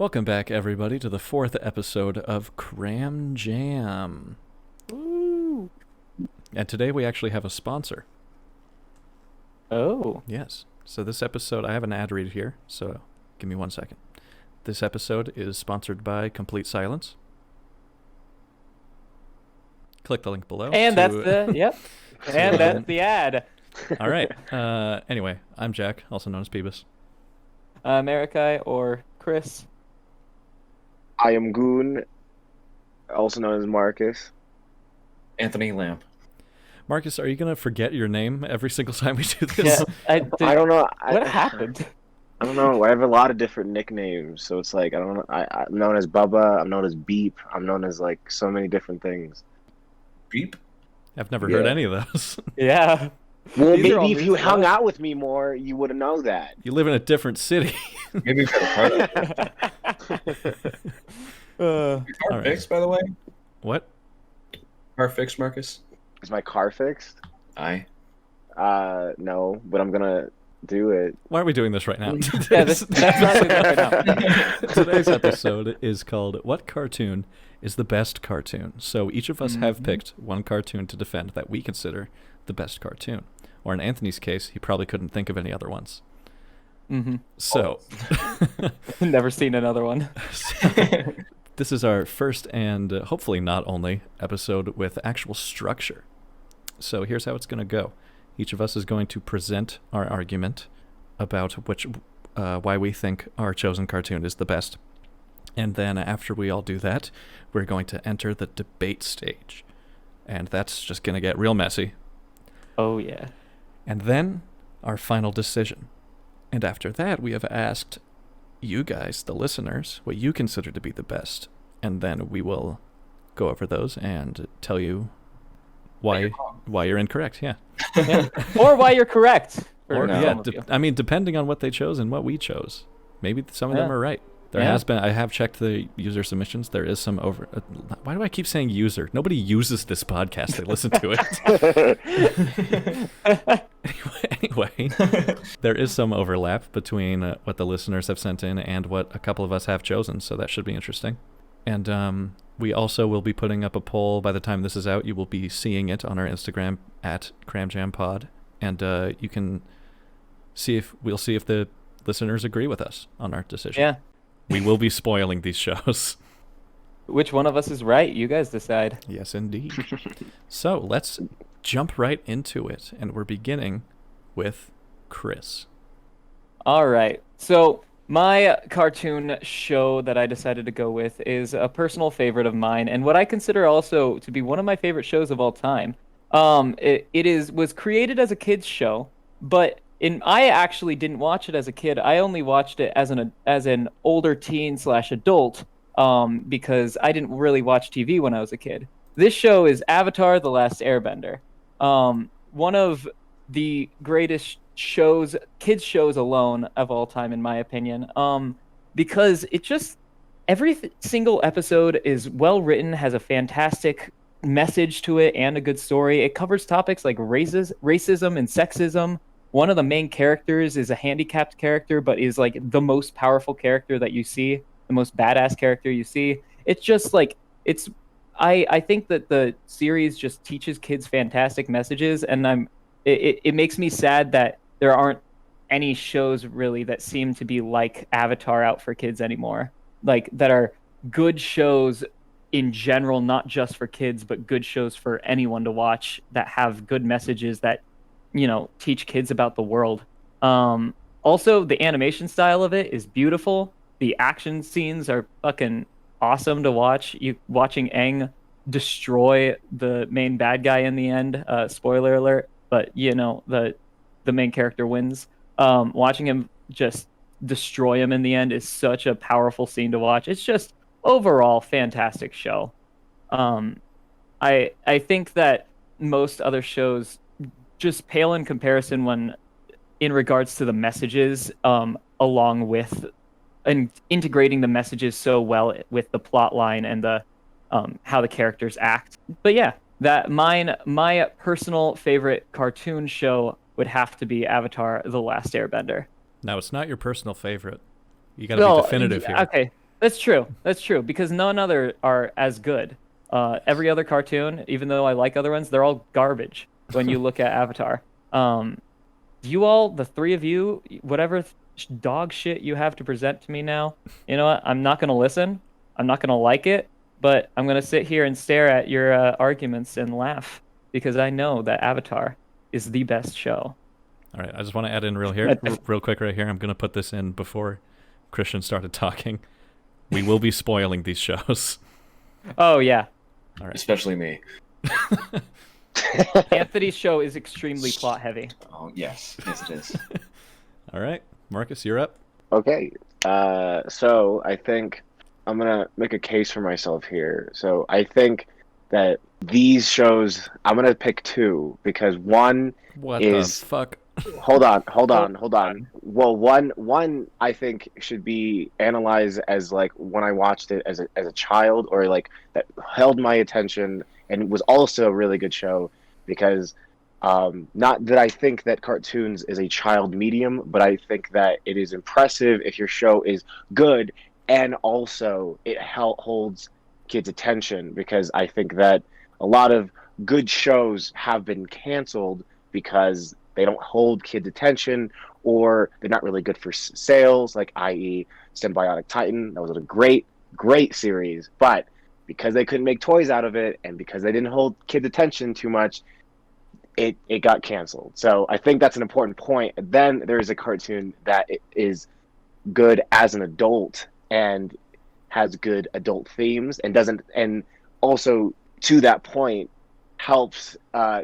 Welcome back, everybody, to the fourth episode of Cram Jam. Ooh. And today we actually have a sponsor. Oh. Yes. So this episode, I have an ad read here, so give me 1 second. This episode is sponsored by Complete Silence. Click the link below. And that's the, yep. And that's the ad. All right. Anyway, I'm Jack, also known as Peebus. Marikai or Chris. I am Goon, also known as Marcus. Anthony Lamp. Marcus, are you going to forget your name every single time we do this? Yeah, I don't know. What happened? I don't know. I have a lot of different nicknames, so it's like I don't know. I'm known as Bubba. I'm known as Beep. I'm known as like so many different things. Beep. I've never heard Yeah. any of those. Yeah. Well, These are all maybe if new you to hung us. out with me more, you would have known that. You live in a different city. Maybe for the car All right. fixed, by the way. What? Car fixed, Marcus. Is my car fixed? Aye. No, but I'm gonna do it. Why are we doing this right now? Yeah, that's not doing that right now. Today's episode is called What Cartoon is the Best Cartoon? So each of us have picked one cartoon to defend that we consider the best cartoon. Or in Anthony's case, he probably couldn't think of any other ones. Mm-hmm. So, Never seen another one. this is our first and hopefully not only episode with actual structure. So here's how it's going to go. Each of us is going to present our argument about why we think our chosen cartoon is the best. And then after we all do that, we're going to enter the debate stage. And that's just going to get real messy. Oh, yeah. And then our final decision. And after that, we have asked you guys, the listeners, what you consider to be the best. And then we will go over those and tell you why you're incorrect. Yeah. Yeah. Or why you're correct. Or no. yeah, some of you. I mean, depending on what they chose and what we chose, maybe some of them Yeah. are right. There Yeah. has been. I have checked the user submissions. There is some over. Why do I keep saying user? Nobody uses this podcast. They listen to it. Anyway, there is some overlap between what the listeners have sent in and what a couple of us have chosen. So that should be interesting. And we also will be putting up a poll by the time this is out. You will be seeing it on our Instagram at CramJamPod, and you can see if the listeners agree with us on our decision. Yeah. We will be spoiling these shows. Which one of us is right? You guys decide. Yes, indeed. So let's jump right into it, and we're beginning with Chris. All right. So my cartoon show that I decided to go with is a personal favorite of mine, and what I consider also to be one of my favorite shows of all time. It was created as a kids show, but I actually didn't watch it as a kid. I only watched it as an older teen / adult, because I didn't really watch TV when I was a kid. This show is Avatar: The Last Airbender. One of the greatest shows, kids shows alone of all time, in my opinion. Because every single episode is well written, has a fantastic message to it, and a good story. It covers topics like racism and sexism. One of the main characters is a handicapped character, but is like the most powerful character that you see, the most badass character you see. It's just like I think that the series just teaches kids fantastic messages, and it makes me sad that there aren't any shows really that seem to be like Avatar out for kids anymore. Like that are good shows in general, not just for kids, but good shows for anyone to watch that have good messages that, teach kids about the world. Also, the animation style of it is beautiful. The action scenes are fucking awesome to watch. Watching Aang destroy the main bad guy in the end. Spoiler alert, but the main character wins. Watching him just destroy him in the end is such a powerful scene to watch. It's just overall fantastic show. I think that most other shows just pale in comparison in regards to the messages, along with and integrating the messages so well with the plot line and the how the characters act. But yeah, my personal favorite cartoon show would have to be Avatar: The Last Airbender. Now, it's not your personal favorite. You got to be definitive here. Okay. That's true. That's true because none other are as good. Every other cartoon, even though I like other ones, they're all garbage when you look at Avatar. Um, you all, the three of you, whatever dog shit you have to present to me now, you know what? I'm not gonna listen. I'm not gonna like it, but I'm gonna sit here and stare at your arguments and laugh because I know that Avatar is the best show. All right, I just want to add in real quick right here. I'm going to put this in before Christian started talking. We will be spoiling these shows. Oh yeah, All right. Especially me. Anthony's show is extremely plot heavy. Oh, yes. Yes, it is. All right, Marcus, you're up. Okay. So I think I'm gonna make a case for myself here. So I think that these shows, I'm gonna pick two because one What is the fuck? hold on. Well, one I think should be analyzed as like when I watched it as a child, or like that held my attention and was also a really good show because not that I think that cartoons is a child medium, but I think that it is impressive if your show is good and also it holds kids' attention, because I think that a lot of good shows have been canceled because they don't hold kids' attention or they're not really good for sales, like i.e. Symbiotic Titan. That was a great series, but because they couldn't make toys out of it and because they didn't hold kids' attention too much, it got canceled. So I think that's an important point. Then there's a cartoon that is good as an adult and has good adult themes and doesn't, and also to that point helps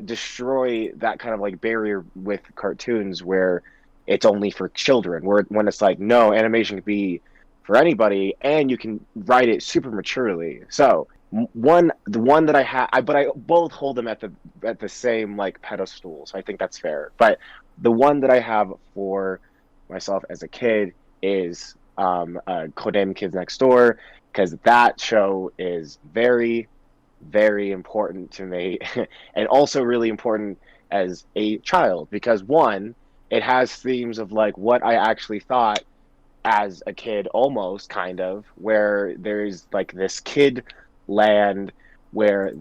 destroy that kind of like barrier with cartoons where it's only for children, where when it's like, no, animation can be for anybody and you can write it super maturely. So the one that I have, but I both hold them at the same like pedestal, so I think that's fair. But the one that I have for myself as a kid is Kodame Kids Next Door, because that show is very, very important to me and also really important as a child because one, it has themes of like what I actually thought as a kid, almost kind of, where there's like this kid land where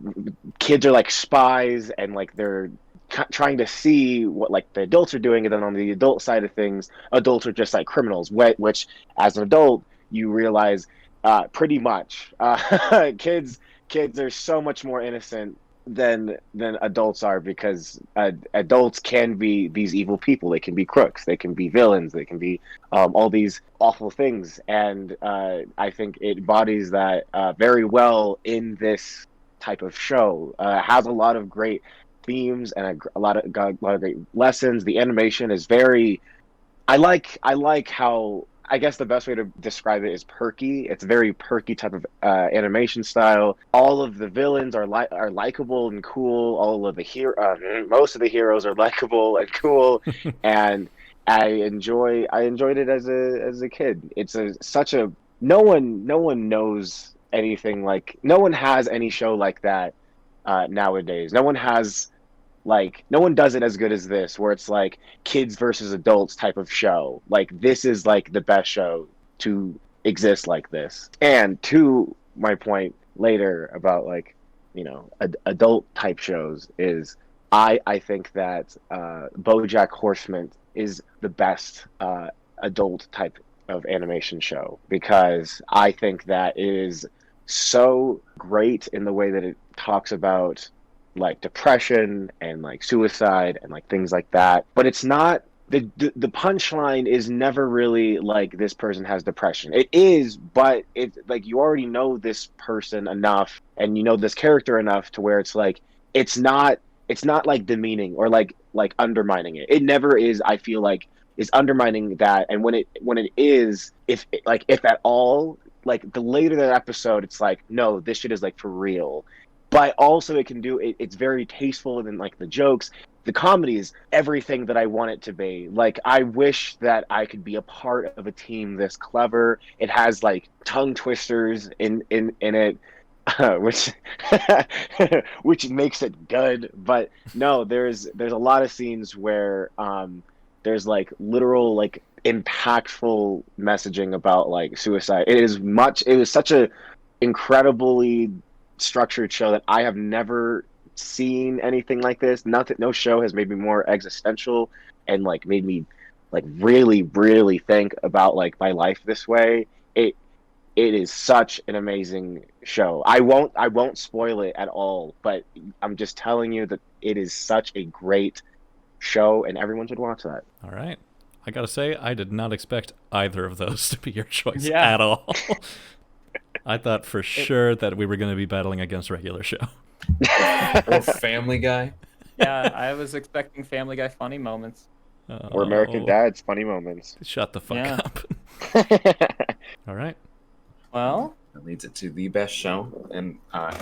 kids are like spies and like they're trying to see what like the adults are doing, and then on the adult side of things, adults are just like criminals, which as an adult you realize pretty much kids are so much more innocent than adults are, because adults can be these evil people. They can be crooks, they can be villains, they can be all these awful things, and I think it embodies that very well in this type of show. Has a lot of great themes and a lot of great lessons. The animation is very, I like how, I guess the best way to describe it is perky. It's a very perky type of animation style. All of the villains are likable and cool. All of the most of the heroes are likable and cool, and I enjoyed it as a kid. It's such a no one knows anything like, no one has any show like that nowadays. No one does it as good as this, where it's like kids versus adults type of show. Like, this is like the best show to exist like this. And to my point later about like, adult type shows is I think that BoJack Horseman is the best adult type of animation show, because I think that it is so great in the way that it talks about like depression and like suicide and like things like that. But it's not, the punchline is never really like this person has depression. It is, but it's like you already know this person enough and you know this character enough to where it's like it's not like demeaning or like undermining it. It never is, I feel like, is undermining that. And when it is, if at all, like the later that episode, it's like, no, this shit is like for real. But also it can do it, it's very tasteful, and like the jokes, the comedy is everything that I want it to be. Like, I wish that I could be a part of a team this clever. It has like tongue twisters in it, which which makes it good. But no, there's a lot of scenes where there's like literal like impactful messaging about like suicide. It was such a incredibly structured show that I have never seen anything like this. Nothing, no show has made me more existential and like made me like really, really think about like my life this way. It is such an amazing show. I won't spoil it at all, but I'm just telling you that it is such a great show and everyone should watch that. All right. I gotta say, I did not expect either of those to be your choice Yeah. at all. I thought for sure that we were going to be battling against regular show. Or Family Guy. Yeah, I was expecting Family Guy funny moments. Or American Dad's funny moments. Shut the fuck Yeah. up. All right. Well, That leads it to the best show in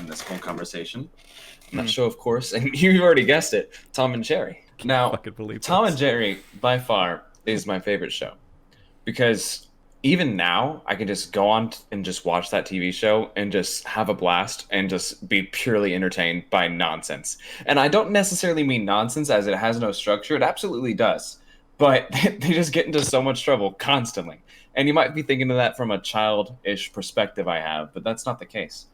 this whole conversation. And that Hmm. show, of course, and you've already guessed it, Tom and Jerry. Now, Fucking believe Tom this. and Jerry, by far, is my favorite show. Because even now, I can just go on and just watch that TV show and just have a blast and just be purely entertained by nonsense. And I don't necessarily mean nonsense as it has no structure. It absolutely does. But they just get into so much trouble constantly. And you might be thinking of that from a childish perspective I have, but that's not the case.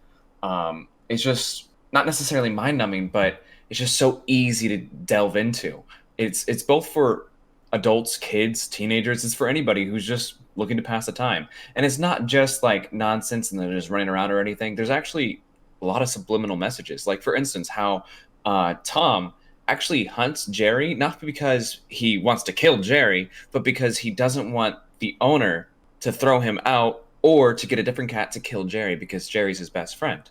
It's just not necessarily mind-numbing, but it's just so easy to delve into. It's both for adults, kids, teenagers. It's for anybody who's just looking to pass the time. And it's not just like nonsense and they're just running around or anything. There's actually a lot of subliminal messages. Like, for instance, how Tom actually hunts Jerry, not because he wants to kill Jerry, but because he doesn't want the owner to throw him out or to get a different cat to kill Jerry because Jerry's his best friend.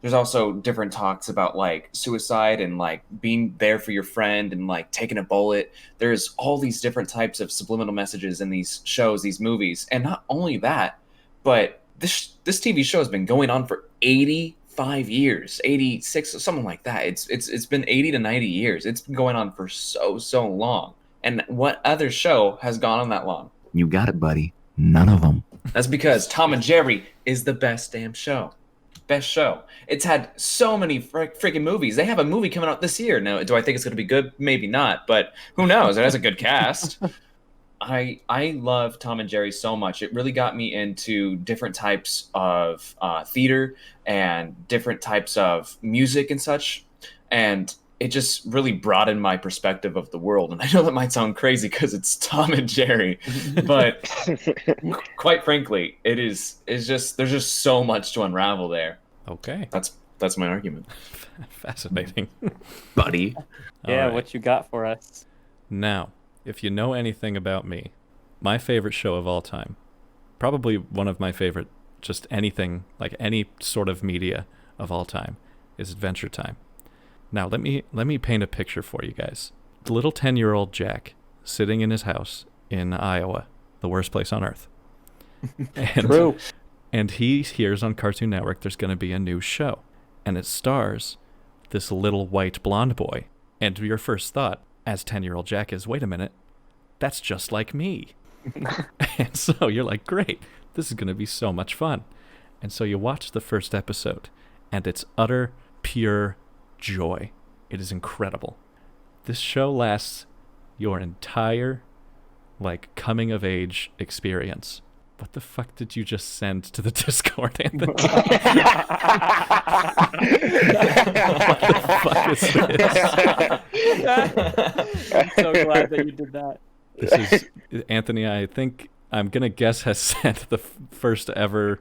There's also different talks about like suicide and like being there for your friend and like taking a bullet. There's all these different types of subliminal messages in these shows, these movies. And not only that, but this TV show has been going on for 85 years, 86, something like that. It's been 80 to 90 years. It's been going on for so long. And what other show has gone on that long? You got it, buddy. None of them. That's because Tom and Jerry is the best damn show. Best show. It's had so many freaking movies. They have a movie coming out this year. Now, do I think it's going to be good? Maybe not, but who knows? It has a good cast. I love Tom and Jerry so much. It really got me into different types of theater and different types of music and such. And it just really broadened my perspective of the world. And I know that might sound crazy because it's Tom and Jerry, but quite frankly, it's just there's just so much to unravel there. Okay. That's my argument, Fascinating. buddy. yeah, All right. what you got for us? Now, if you know anything about me, my favorite show of all time, probably one of my favorite, just anything, like any sort of media of all time, is Adventure Time. Now, let me paint a picture for you guys. The little 10-year-old Jack sitting in his house in Iowa, the worst place on earth. And, True. And he hears on Cartoon Network there's going to be a new show, and it stars this little white blonde boy. And your first thought, as 10-year-old Jack, is, wait a minute, that's just like me. And so you're like, great, this is going to be so much fun. And so you watch the first episode, and it's utter, pure joy. It is incredible. This show lasts your entire, like, coming-of-age experience. What the fuck did you just send to the Discord, Anthony? What the fuck is this? I'm so glad that you did that. This is Anthony, I think I'm going to guess, has sent the first ever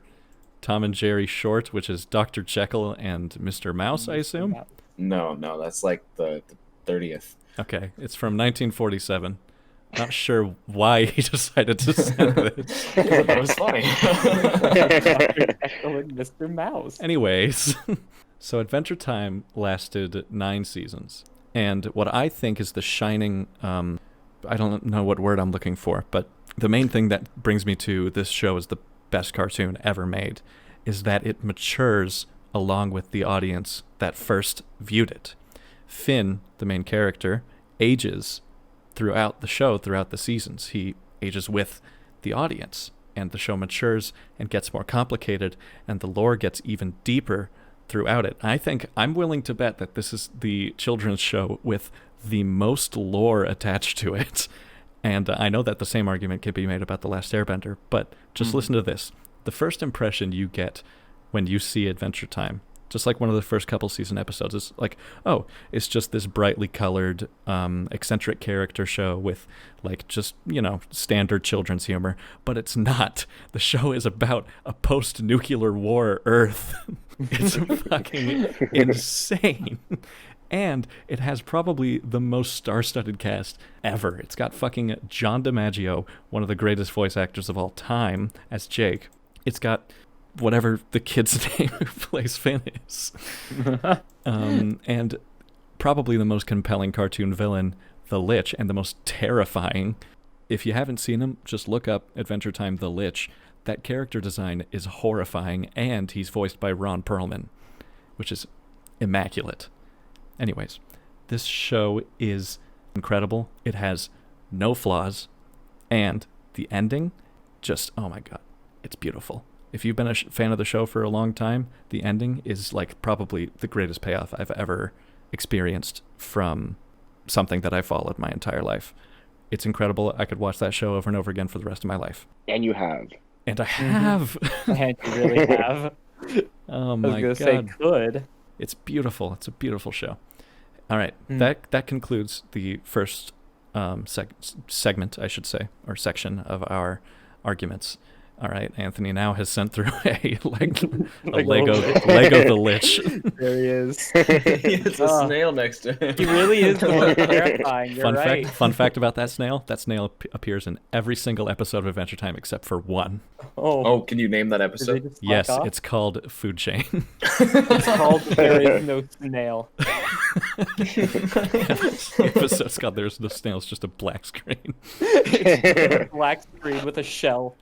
Tom and Jerry short, which is Dr. Jekyll and Mr. Mouse, I assume? No, that's like the 30th. Okay, it's from 1947. Not sure why he decided to send this. That was funny. Mr. Mouse. Anyways, so Adventure Time lasted 9 seasons. And what I think is the shining, I don't know what word I'm looking for, but the main thing that brings me to this show as the best cartoon ever made is that it matures along with the audience that first viewed it. Finn, the main character, ages throughout the show, throughout the seasons. He ages with the audience, and the show matures and gets more complicated, and the lore gets even deeper throughout it. I think I'm willing to bet that this is the children's show with the most lore attached to it, And I know that the same argument can be made about The Last Airbender, but just listen to this. The first impression you get when you see Adventure Time, just like one of the first couple season episodes, is like, oh, it's just this brightly colored, eccentric character show with like just, standard children's humor. But it's not. The show is about a post-nuclear war Earth. It's fucking insane. And it has probably the most star-studded cast ever. It's got fucking John DiMaggio, one of the greatest voice actors of all time, as Jake. It's got whatever the kid's name who plays Finn is. And probably the most compelling cartoon villain, the Lich, and the most terrifying. If you haven't seen him, just look up Adventure Time the Lich. That character design is horrifying, and he's voiced by Ron Perlman, which is immaculate. Anyways, this show is incredible. It has no flaws, and the ending, just, oh my god, it's beautiful. If you've been a fan of the show for a long time, the ending is like probably the greatest payoff I've ever experienced from something that I followed my entire life. It's incredible. I could watch that show over and over again for the rest of my life. And you have. And I have. And you really have. Oh my god. I was gonna say could. It's beautiful. It's a beautiful show. All right, that concludes the first segment, I should say, or section of our arguments. All right, Anthony now has sent through a Lego the Lich. There he is. It's a snail next to him. He really is the most terrifying. You're right. Fun fact about that snail appears in every single episode of Adventure Time except for one. Oh, can you name that episode? Yes, it's called Food Chain. It's called There Is No Snail. The episode's called There's No Snail. It's just a black screen. It's a black screen with a shell.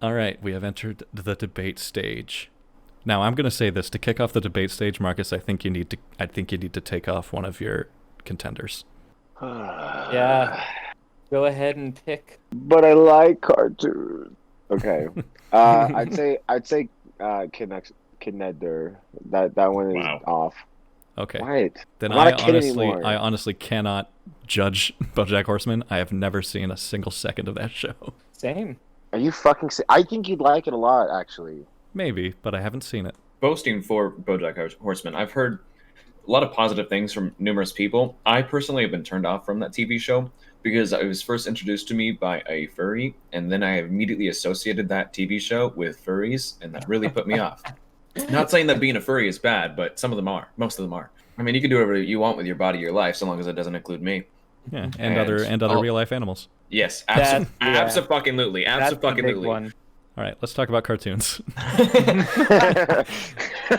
All right, we have entered the debate stage. Now, I'm going to say this to kick off the debate stage, Marcus. I think you need to take off one of your contenders. Yeah. Go ahead and pick. But I like cartoons. Okay. I'd say Kineder. That one is off. Okay. What? Then I'm not a kid anymore. I honestly cannot judge BoJack Horseman. I have never seen a single second of that show. Same. Are you fucking I think you'd like it a lot, actually. Maybe, but I haven't seen it. Boasting for BoJack Horseman, I've heard a lot of positive things from numerous people. I personally have been turned off from that TV show because it was first introduced to me by a furry, and then I immediately associated that TV show with furries, and that really put me off. Not saying that being a furry is bad, but some of them are. Most of them are. I mean, you can do whatever you want with your body, your life, so long as it doesn't include me. Yeah, and other real life animals. Yes, That's absolutely. a big one. All right, let's talk about cartoons.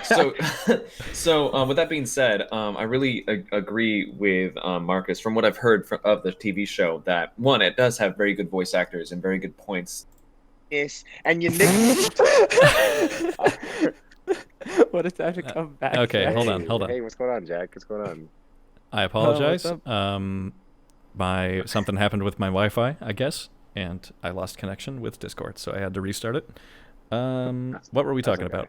So with that being said, I really agree with Marcus. From what I've heard of the TV show, that one, it does have very good voice actors and very good points. Yes, and you What does that have to come back? Okay, Jack? hold on. Hey, what's going on, Jack? What's going on? I apologize. what's Something happened with my Wi-Fi, I guess, and I lost connection with Discord, so I had to restart it. What were we talking about?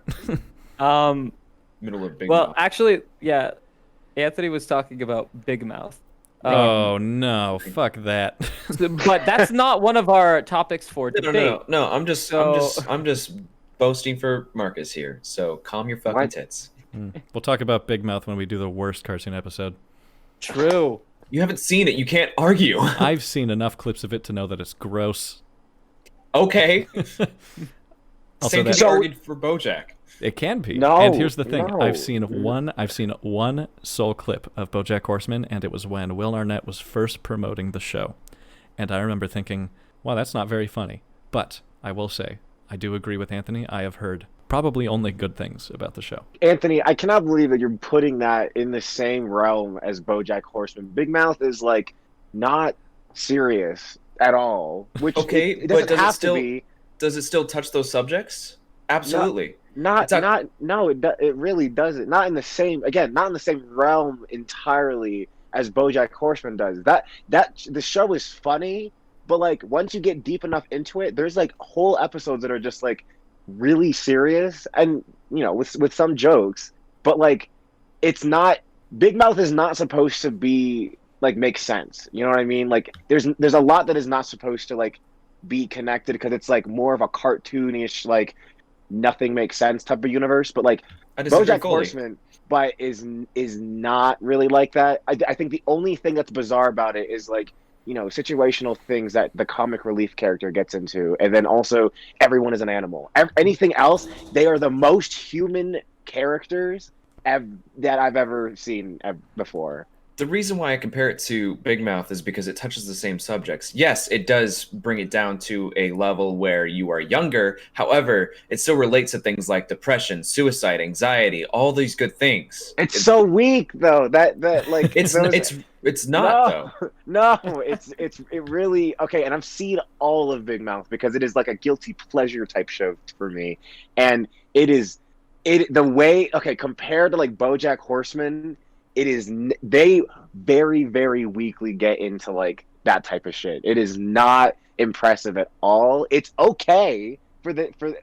Middle of Big Well, Mouth. actually, yeah. Anthony was talking about Big Mouth. Oh no! Fuck that. But that's not one of our topics for debate. No. I'm just boasting for Marcus here. So calm your fucking tits. We'll talk about Big Mouth when we do the worst cartoon episode. True. You haven't seen it. You can't argue. I've seen enough clips of it to know that it's gross. Okay. Also, Same that thing argued for BoJack. it can be. No, and here's the thing: no. I've seen one sole clip of BoJack Horseman, and it was when Will Arnett was first promoting the show, and I remember thinking, "Wow, that's not very funny." But I will say, I do agree with Anthony. I have heard probably only good things about the show. Anthony, I cannot believe that you're putting that in the same realm as BoJack Horseman. Big Mouth is like not serious at all. Which Okay, it but doesn't have to be. Does it still touch those subjects? Absolutely. It really doesn't. Not in the same realm entirely as BoJack Horseman does. That the show is funny, but like once you get deep enough into it, there's like whole episodes that are just like really serious and with some jokes, but like it's not. Big Mouth is not supposed to be like make sense. You know what I mean? Like there's a lot that is not supposed to like be connected because it's like more of a cartoonish like nothing makes sense type of universe. But like I disagree BoJack fully. Horseman, but is not really like that. I think the only thing that's bizarre about it is like situational things that the comic relief character gets into, and then also everyone is an animal. Anything else, they are the most human characters that I've ever seen before. The reason why I compare it to Big Mouth is because it touches the same subjects. Yes, it does bring it down to a level where you are younger. However, it still relates to things like depression, suicide, anxiety, all these good things. It's so weak though. That like it's not though. No, it really okay. And I've seen all of Big Mouth because it is like a guilty pleasure type show for me, and the way compared to like BoJack Horseman. They very, very weakly get into like that type of shit. It is not impressive at all. It's okay for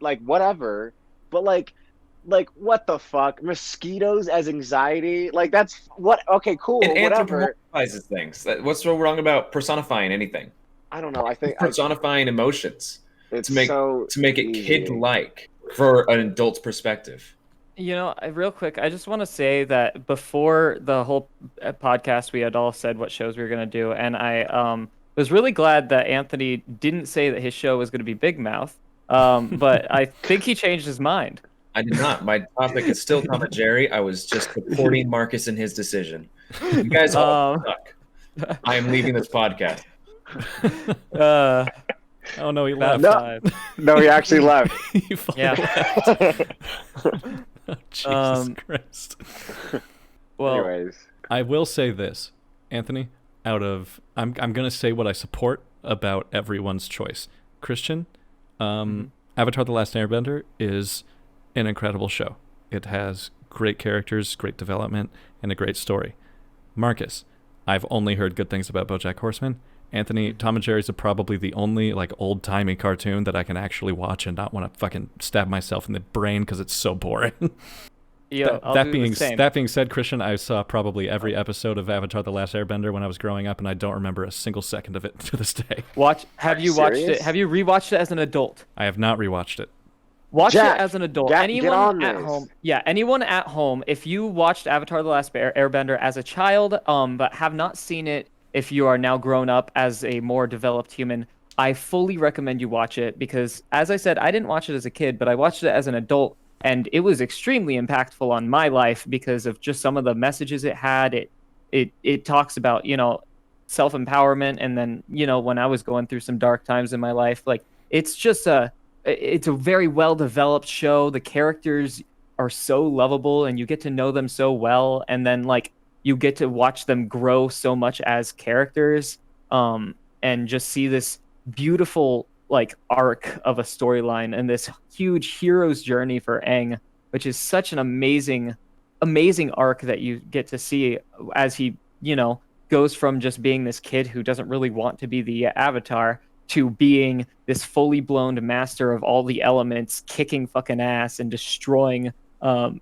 like whatever, but like what the fuck? Mosquitoes as anxiety? Like that's what? Okay, cool. It Whatever. anthropomorphizes things. What's so wrong about personifying anything? I don't know. I think personifying emotions it's to make it easy. kid-like for an adult's perspective. Real quick, I just want to say that before the whole podcast, we had all said what shows we were going to do, and I was really glad that Anthony didn't say that his show was going to be Big Mouth, but I think he changed his mind. I did not. My topic is still Tom and Jerry. I was just supporting Marcus in his decision. You guys all suck. I am leaving this podcast. Oh no, he left. No, he actually left. He left. Oh, Jesus Christ. Well, anyways, I will say this, Anthony. I'm gonna say what I support about everyone's choice. Christian, Avatar: The Last Airbender is an incredible show. It has great characters, great development, and a great story. Marcus, I've only heard good things about BoJack Horseman. Anthony, Tom and Jerry's are probably the only like old-timey cartoon that I can actually watch and not want to fucking stab myself in the brain because it's so boring. That being said, Christian, I saw probably every episode of Avatar: The Last Airbender when I was growing up, and I don't remember a single second of it to this day. Have you watched it? Have you rewatched it as an adult? I have not rewatched it. Watch it as an adult. Anyone at this. home, anyone at home, if you watched Avatar: The Last Airbender as a child, but have not seen it, if you are now grown up as a more developed human, I fully recommend you watch it because, as I said, I didn't watch it as a kid, but I watched it as an adult, and it was extremely impactful on my life because of just some of the messages it had. It talks about, self-empowerment, and then, when I was going through some dark times in my life, like it's a very well-developed show. The characters are so lovable, and you get to know them so well, and then like you get to watch them grow so much as characters, and just see this beautiful like arc of a storyline and this huge hero's journey for Aang, which is such an amazing arc that you get to see as he, goes from just being this kid who doesn't really want to be the Avatar to being this fully blown master of all the elements, kicking fucking ass and destroying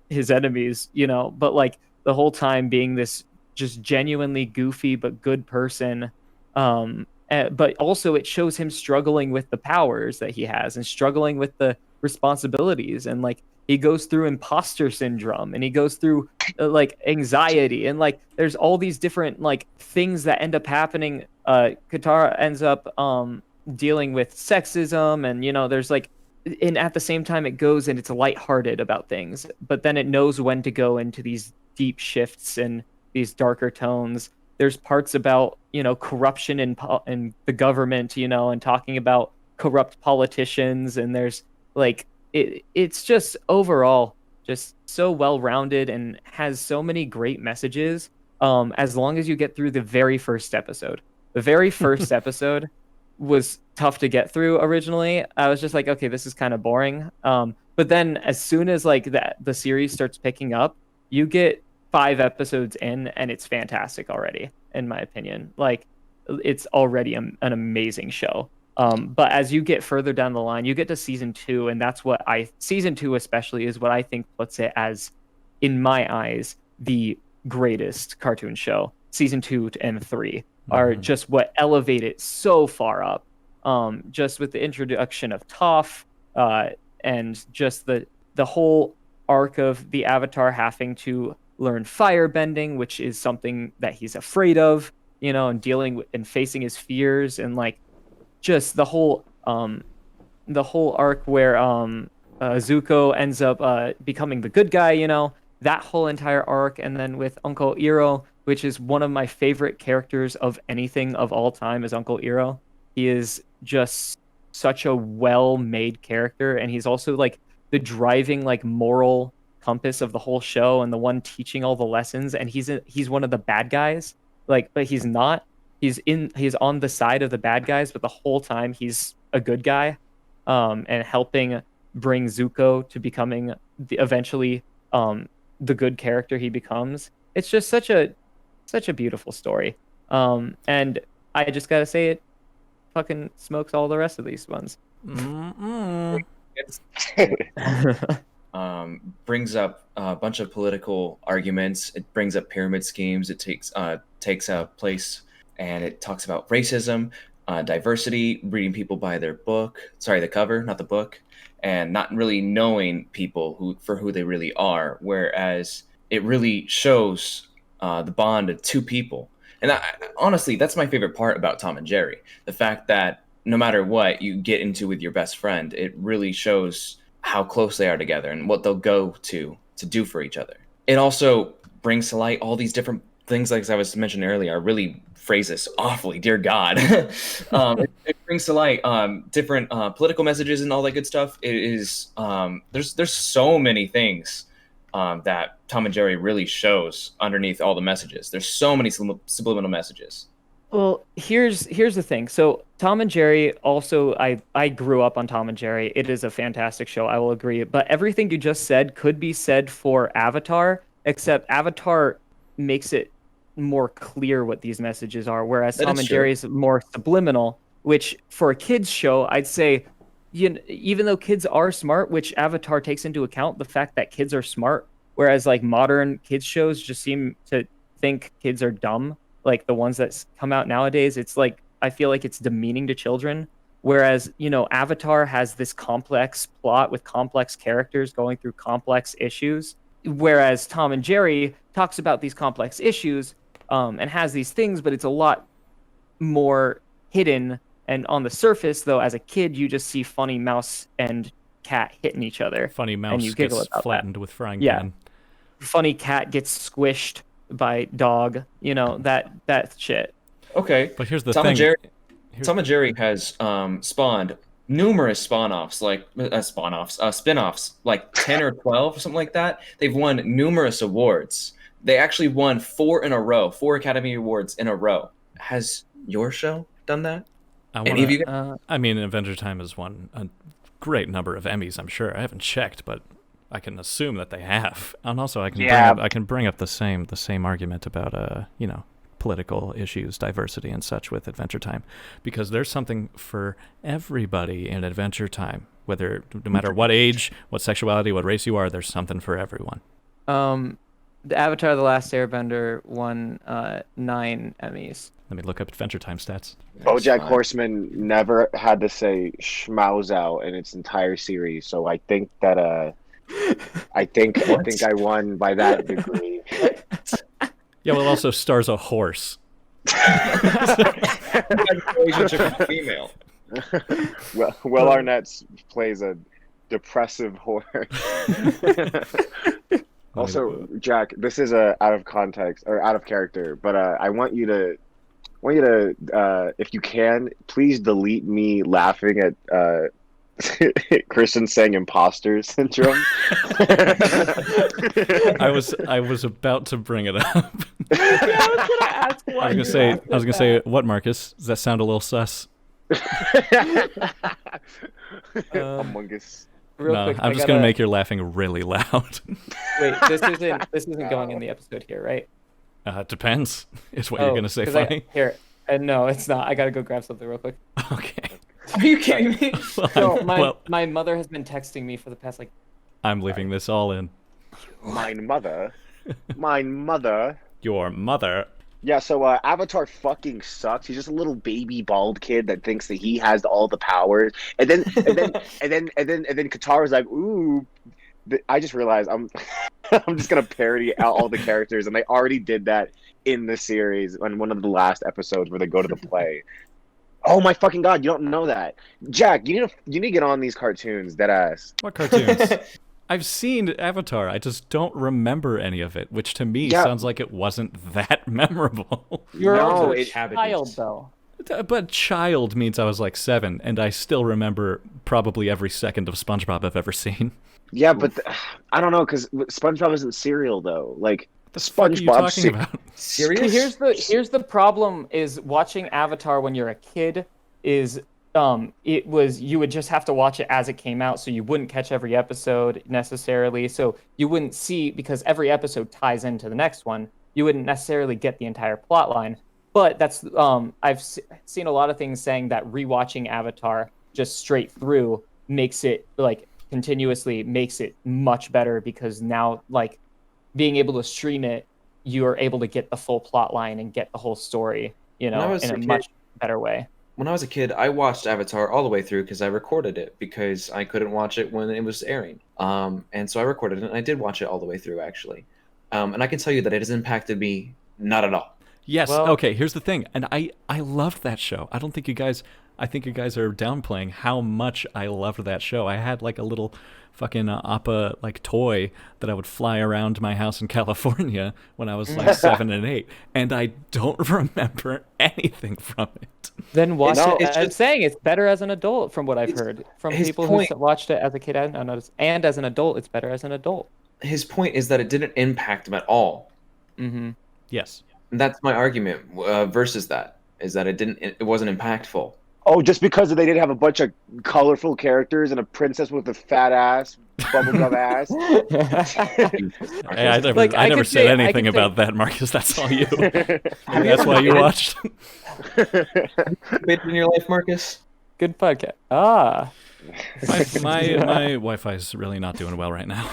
his enemies, but like the whole time being this just genuinely goofy but good person. But also it shows him struggling with the powers that he has and struggling with the responsibilities, and like he goes through imposter syndrome and he goes through like anxiety, and like there's all these different like things that end up happening. Katara ends up dealing with sexism, and there's like, and at the same time it goes and it's lighthearted about things, but then it knows when to go into these deep shifts and these darker tones. There's parts about corruption in the government, and talking about corrupt politicians, and there's like it's just overall just so well-rounded and has so many great messages, as long as you get through the very first episode. The very first episode was tough to get through originally. I was just like, okay, this is kind of boring. But then as soon as like the series starts picking up, you get 5 episodes in and it's fantastic already, in my opinion. Like it's already an amazing show. But as you get further down the line, you get to season 2, and that's what season 2 especially is what I think puts it as, in my eyes, the greatest cartoon show. season 2 and 3 are just what elevate it so far up. Just with the introduction of Toph, and just the whole arc of the Avatar having to learn firebending, which is something that he's afraid of, and dealing with and facing his fears, and like just the whole arc where Zuko ends up becoming the good guy, that whole entire arc, and then with Uncle Iroh, which is one of my favorite characters of anything of all time, is Uncle Iroh. He is just such a well-made character, and he's also like the driving like moral compass of the whole show and the one teaching all the lessons, and he's one of the bad guys, like, but he's not. He's on the side of the bad guys, but the whole time he's a good guy, and helping bring Zuko to becoming eventually the good character he becomes. It's just such a beautiful story, and I just gotta say, it fucking smokes all the rest of these ones. Brings up a bunch of political arguments. It brings up pyramid schemes. It takes a place, and it talks about racism, diversity, reading people by their book. Sorry, the cover, not the book, and not really knowing people for who they really are. Whereas it really shows the bond of two people. And honestly, that's my favorite part about Tom and Jerry. The fact that no matter what you get into with your best friend, it really shows how close they are together and what they'll go to do for each other. It also brings to light all these different things, like as I was mentioning earlier. I really phrase this awfully, dear God. It brings to light different political messages and all that good stuff. It is there's so many things that Tom and Jerry really shows underneath all the messages. There's so many subliminal messages. Well, here's the thing. So Tom and Jerry, also, I grew up on Tom and Jerry. It is a fantastic show, I will agree. But everything you just said could be said for Avatar, except Avatar makes it more clear what these messages are, whereas Tom and Jerry is more subliminal, which for a kids show, I'd say, even though kids are smart, which Avatar takes into account the fact that kids are smart, whereas like modern kids shows just seem to think kids are dumb. Like the ones that come out nowadays, it's like, I feel like it's demeaning to children. Whereas, Avatar has this complex plot with complex characters going through complex issues. Whereas Tom and Jerry talks about these complex issues, and has these things, but it's a lot more hidden. And on the surface, though, as a kid, you just see funny mouse and cat hitting each other. Funny mouse and you giggle gets about flattened that. with frying Yeah. pan. Funny cat gets squished by dog, that shit. Okay, But here's the Tom thing. and Jerry. Tom and Jerry has spawned numerous spin-offs, like spin-offs, like 10 or 12 or something like that. They've won numerous awards. They actually won 4 Academy Awards in a row. Has your show done that? Any of you guys? I mean, Adventure Time has won a great number of Emmys, I'm sure. I haven't checked, but I can assume that they have. And also, I can bring up the same argument about political issues, diversity, and such with Adventure Time, because there's something for everybody in Adventure Time. No matter what age, what sexuality, what race you are, there's something for everyone. The Avatar: The Last Airbender won 9 Emmys. Let me look up Adventure Time stats. BoJack Horseman never had to say schmauzau in its entire series, so I think that I think I won by that degree. Yeah, well, it also stars a horse. Relationship with female. Will Arnett plays a depressive horse. Also, Jack, this is out of context or out of character, but I want you to, if you can, please delete me laughing at Christian saying imposter syndrome. I was about to bring it up. I was gonna say, what, Marcus? Does that sound a little sus? Among Us. Real quick, I'm just gonna make your laughing really loud. Wait, this isn't going in the episode here, right? It depends. Is what you're gonna say funny? No, it's not. I gotta go grab something real quick. Okay. Are you kidding me? My mother has been texting me for the past I'm leaving this all in. My mother. Your mother. Yeah, so Avatar fucking sucks. He's just a little baby bald kid that thinks that he has all the powers, and then Katara's like, "Ooh." I just realized I'm just gonna parody out all the characters, and they already did that in the series on one of the last episodes where they go to the play. Oh my fucking god, you don't know that, Jack? You need to get on these cartoons, dead ass. What cartoons? I've seen Avatar. I just don't remember any of it, which to me Yeah. sounds like it wasn't that memorable. You're No, also a it- child, though. But child means I was like 7, and I still remember probably every second of SpongeBob I've ever seen. Yeah, but I don't know because SpongeBob isn't cereal though. Like The fuck are you SpongeBob talking about? Serious? Here's the problem: is watching Avatar when you're a kid is you would just have to watch it as it came out, so you wouldn't catch every episode necessarily. So you wouldn't see, because every episode ties into the next one. You wouldn't necessarily get the entire plot line. But that's seen a lot of things saying that rewatching Avatar just straight through makes it like continuously makes it much better, because now like being able to stream it, you are able to get the full plot line and get the whole story, When I was in a a kid- much better way. When I was a kid, I watched Avatar all the way through because I recorded it because I couldn't watch it when it was airing. And so I recorded it, and I did watch it all the way through, actually. And I can tell you that it has impacted me not at all. Yes. Well- Okay. Here's the thing, and I loved that show. I think you guys are downplaying how much I loved that show. I had like a little fucking Appa like toy that I would fly around my house in California when I was like 7 and 8, and I don't remember anything from it. Then watch No, it. it's I'm just- saying it's better as an adult, from what I've heard from his people point- who watched it as a kid and as an adult. It's better as an adult. His point is that it didn't impact him at all. Mm-hmm. Yes. And that's my argument versus that, is that it wasn't impactful. Oh, just because they didn't have a bunch of colorful characters and a princess with a fat ass, bubblegum ass. Hey, I never, Like, I I never could said say- I anything could about that, Marcus. That's all you. Maybe that's why you watched. Made it in your life, Marcus? Good podcast. Ah, My Wi-Fi is really not doing well right now.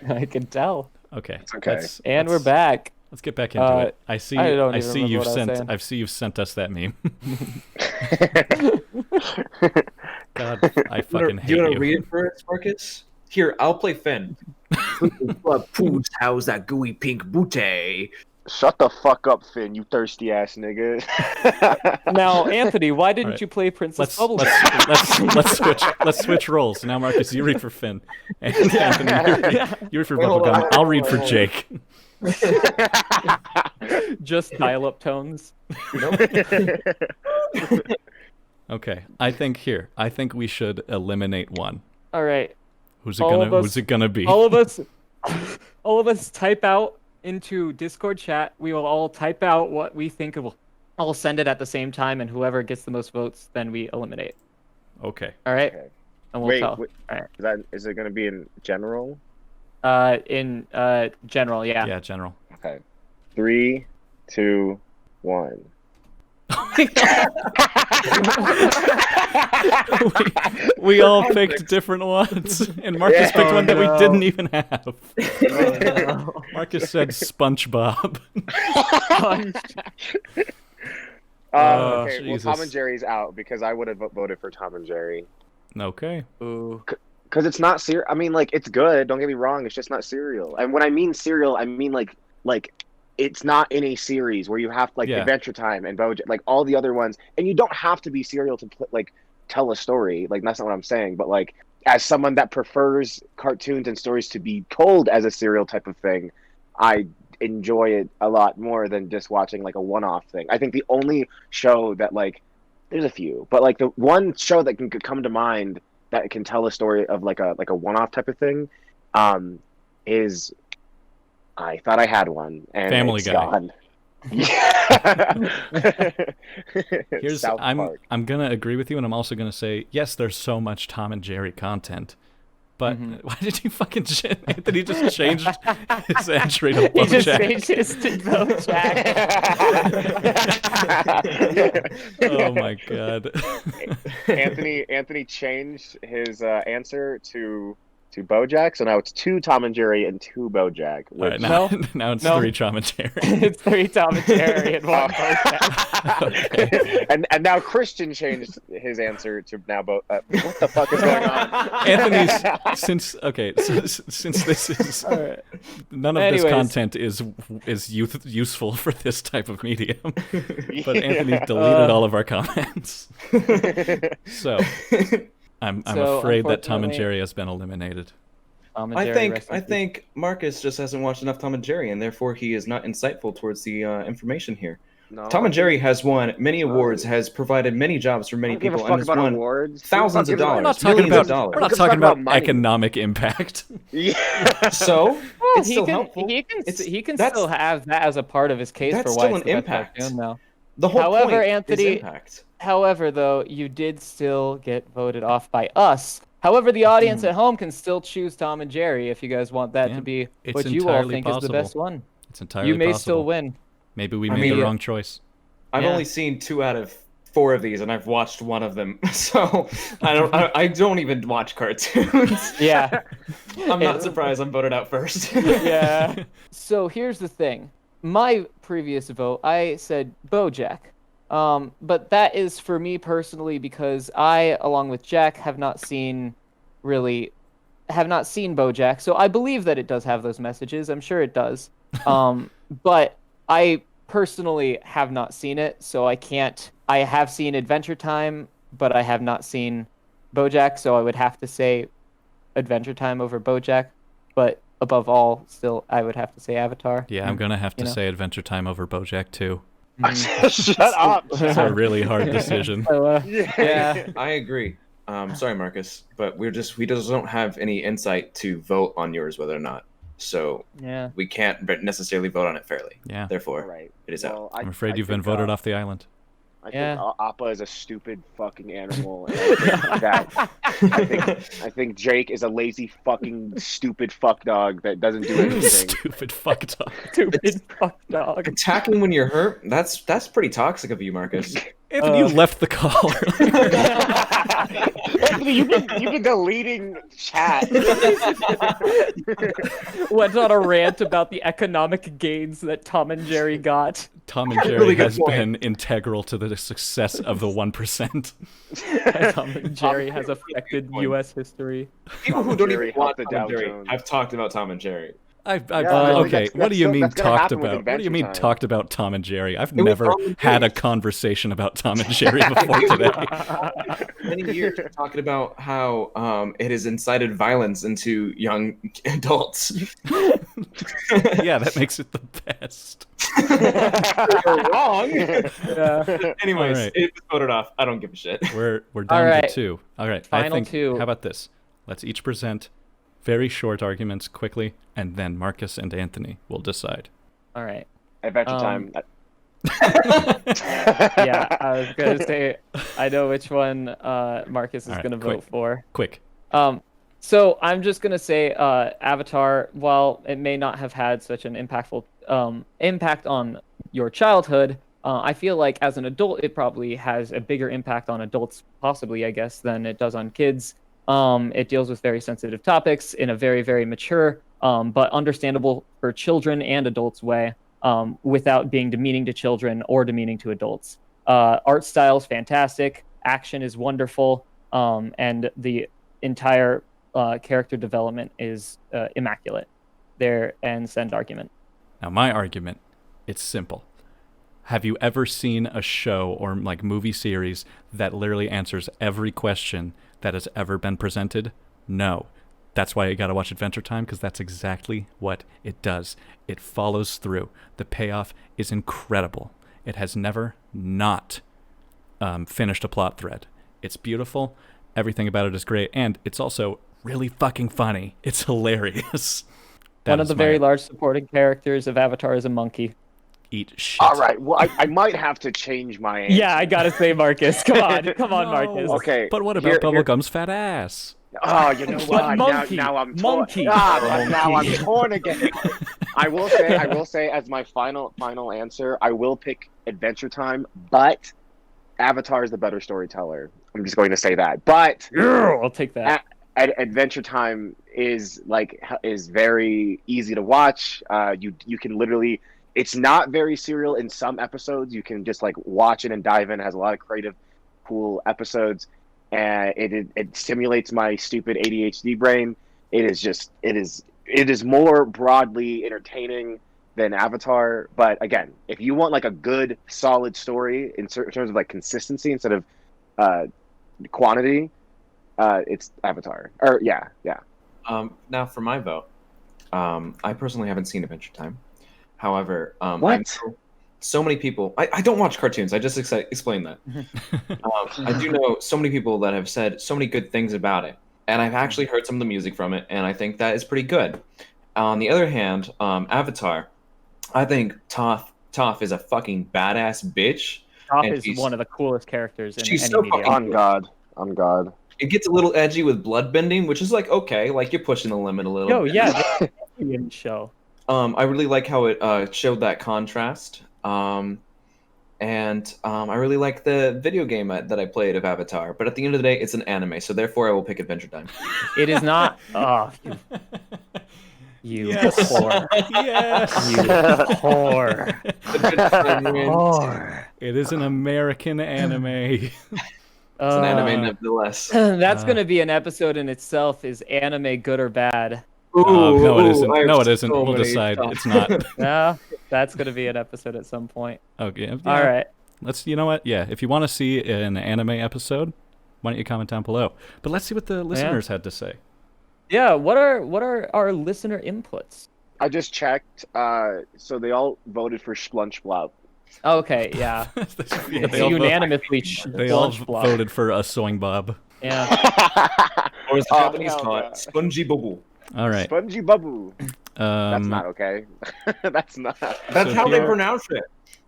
I can tell. Okay. okay. And we're back. Let's get back into it. I see. I don't I even see remember you've what I was sent. saying. I see you've sent us that meme. God, I fucking Do hate you want you. to read it for us, Marcus? Here, I'll play Finn. How's that gooey pink booty? Shut the fuck up, Finn, you thirsty ass nigga. Now, Anthony, why didn't Alright. you play Princess Let's Bubblegum? let's switch roles. Now, Marcus, you read for Finn, and Anthony, you read for Wait, hold Bubblegum. on. I'll read for Jake. Just dial-up tones. Okay, I think we should eliminate one. All right. Who's it All gonna? of us- Who's it gonna be? All of us type out into Discord chat. We will all type out what we think of. I'll send it at the same time, and whoever gets the most votes, then we eliminate. Okay. All right. Okay. And we'll Wait, tell. wait. All right. Is it gonna be in general? In general, yeah. Yeah, General. Okay. 3, 2, 1. We all picked different ones, and Marcus picked one that we didn't even have. Marcus said SpongeBob. Oh, Okay, well, Jesus. Tom and Jerry's out because I would have voted for Tom and Jerry. Okay. Ooh. Because it's not cereal. I mean, like, it's good. Don't get me wrong. It's just not cereal. And when I mean cereal, I mean like it's not in a series where you have like Yeah. Adventure Time and Bojack, like all the other ones. And you don't have to be cereal to like tell a story. Like that's not what I'm saying. But like as someone that prefers cartoons and stories to be told as a serial type of thing, I enjoy it a lot more than just watching like a one-off thing. I think the only show that like there's a few, but like the one show that can come to mind that can tell a story of like a one-off type of thing is I thought I had one and Family it's Guy. gone. Here's South Park. I'm gonna agree with you, and I'm also gonna say yes. There's so much Tom and Jerry content, but why did you fucking Anthony just changed his entry to He just BoJack? changed his to BoJack. Oh my god. Anthony changed his answer to to BoJack. So now it's 2 Tom and Jerry and 2 BoJack. All right, Which... now, No. now it's No. 3 Tom and Jerry. It's 3 Tom and Jerry and 1 BoJack. Okay. and now Christian changed his answer to now what the fuck is going on? Anthony's since this is All right. none of Anyways. this content is useful for this type of medium, but Anthony deleted all of our comments. So I'm So, afraid that Tom and unfortunately- Jerry has been eliminated. Tom and I Jerry, think rest in I peace. think Marcus just hasn't watched enough Tom and Jerry, and therefore he is not insightful towards the information here. No, Tom and Jerry has won many awards, has provided many jobs for I many don't give a people, fuck and has about won awards. thousands of Who dollars. We're not gives talking millions of about dollars. we're not Let's talking talk about about money. economic impact. Yeah. So it's he still can, helpful. He can, It's- he can that's- still have that as a part of his case that's for why still it's an the best impact. cartoon now. The whole However, point Anthony- is impact. However, though, you did still get voted off by us. However, the audience at home can still choose Tom and Jerry if you guys want that Yeah, to be it's what you all entirely think is the possible. best one. It's entirely You may possible. still win. Maybe we I made mean, the yeah. wrong choice. I've Yeah. only seen 2 out of 4 of these, and I've watched 1 of them. So I don't even watch cartoons. Yeah. I'm not surprised I'm voted out first. Yeah. So here's the thing. My previous vote, I said BoJack. But that is for me personally because I, along with Jack, have not seen BoJack. So I believe that it does have those messages. I'm sure it does. But I personally have not seen it, so I can't. I have seen Adventure Time, but I have not seen BoJack, so I would have to say Adventure Time over BoJack. But above all, still, I would have to say Avatar. Yeah, I'm gonna have to You know. say Adventure Time over BoJack too. Shut up. It's a really hard decision. So, Yeah. I agree. Sorry, Marcus, but we just don't have any insight to vote on yours whether or not. So yeah. we can't necessarily vote on it fairly. Yeah, Therefore, All right. it is out. Well, I'm afraid I you've been think, voted off the island. I Yeah. think Appa is a stupid fucking animal. And I think Jake is a lazy fucking stupid fuck dog that doesn't do anything. Stupid fuck dog. Stupid fuck dog. Attacking when you're hurt, that's pretty toxic of you, Marcus. Anthony, you left the call earlier. Anthony, you've been deleting chat. Went on a rant about the economic gains that Tom and Jerry got. Tom and Jerry Really good has point. been integral to the success of the 1%. Tom and Jerry has affected point. U.S. history. People who and don't Jerry even watch helped the Tom and Dow Jerry Jones. have talked about Tom and Jerry. Okay, what do you mean that's gonna talked happen with about? What do you mean Adventure Time. talked about Tom and Jerry? I've was never Tom and had a Jerry. conversation about Tom and Jerry before today. Many years talking about how it has incited violence into young adults. Yeah, that makes it the best. You're wrong. Yeah. Anyways, All right. it was voted off. I don't give a shit. We're down right. to 2. All right, I Final think. 2. How about this? Let's each present very short arguments quickly, and then Marcus and Anthony will decide. All right. Adventure Time. Yeah, I was going to say, I know which one Marcus is All right, going to quick. vote for. Quick. So I'm just gonna say, Avatar, while it may not have had such an impactful impact on your childhood, I feel like as an adult, it probably has a bigger impact on adults, possibly, I guess, than it does on kids. It deals with very sensitive topics in a very, very mature, but understandable for children and adults way, without being demeaning to children or demeaning to adults. Art style is fantastic, action is wonderful, and the entire character development is immaculate. There ends end argument. Now, my argument, it's simple. Have you ever seen a show or like movie series that literally answers every question that has ever been presented? No. That's why you gotta watch Adventure Time, because that's exactly what it does. It follows through. The payoff is incredible. It has never not finished a plot thread. It's beautiful. Everything about it is great, and it's also really fucking funny. It's hilarious. One of the very large supporting characters of Avatar is a monkey. Eat shit. All right. Well, I might have to change my answer. Yeah, I gotta say, Marcus. Come on, Marcus. Okay. But what about here- Bubblegum's fat ass? Oh, you know what? monkey, Now I'm torn. monkey. Now I'm torn again. I will say, as my final answer, I will pick Adventure Time, but Avatar is the better storyteller. I'm just going to say that. But I'll take that. Adventure Time is very easy to watch. You can literally, it's not very serial in some episodes. You can just like watch it and dive in. It has a lot of creative, cool episodes, and it stimulates my stupid ADHD brain. It is more broadly entertaining than Avatar. But again, if you want like a good, solid story in terms of like consistency instead of quantity, it's Avatar. Or yeah. Now for my vote, I personally haven't seen Adventure Time. However, What? so many people. I don't watch cartoons. I just explained that. I do know so many people that have said so many good things about it, and I've actually heard some of the music from it, and I think that is pretty good. On the other hand, Avatar, I think Toph is a fucking badass bitch. Toph And is she's- one of the coolest characters in she's any so media. fucking- On God. It gets a little edgy with bloodbending, which is like okay, like you're pushing the limit a little. Yo, bit. yeah, the Indian show. I really like how it showed that contrast. And I really like the video game that I played of Avatar. But at the end of the day, it's an anime, so therefore I will pick Adventure Time. It is not. Oh, you Yes. whore. Yes. You whore. Adventure Time wins. Whore. It is an American anime. It's an anime nevertheless. That's gonna be an episode in itself. Is anime good or bad? No, it Ooh, isn't. I have No, it isn't. so We'll many decide. thoughts. It's not. No, that's gonna be an episode at some point. Okay. Yeah. All right. Let's. You know what? Yeah. If you want to see an anime episode, why don't you comment down below? But let's see what the listeners had to say. Yeah. What are our listener inputs? I just checked. So they all voted for SpongeBob. Okay. Yeah. Yeah, It's they all unanimously. They all SpongeBob. voted for a Soing Bob. Yeah. Or as the Oh, Japanese hell call no. it, Spongy Boo. All right. Spongy Bubble. That's Um, not okay. That's not. That's So how they here- pronounce it.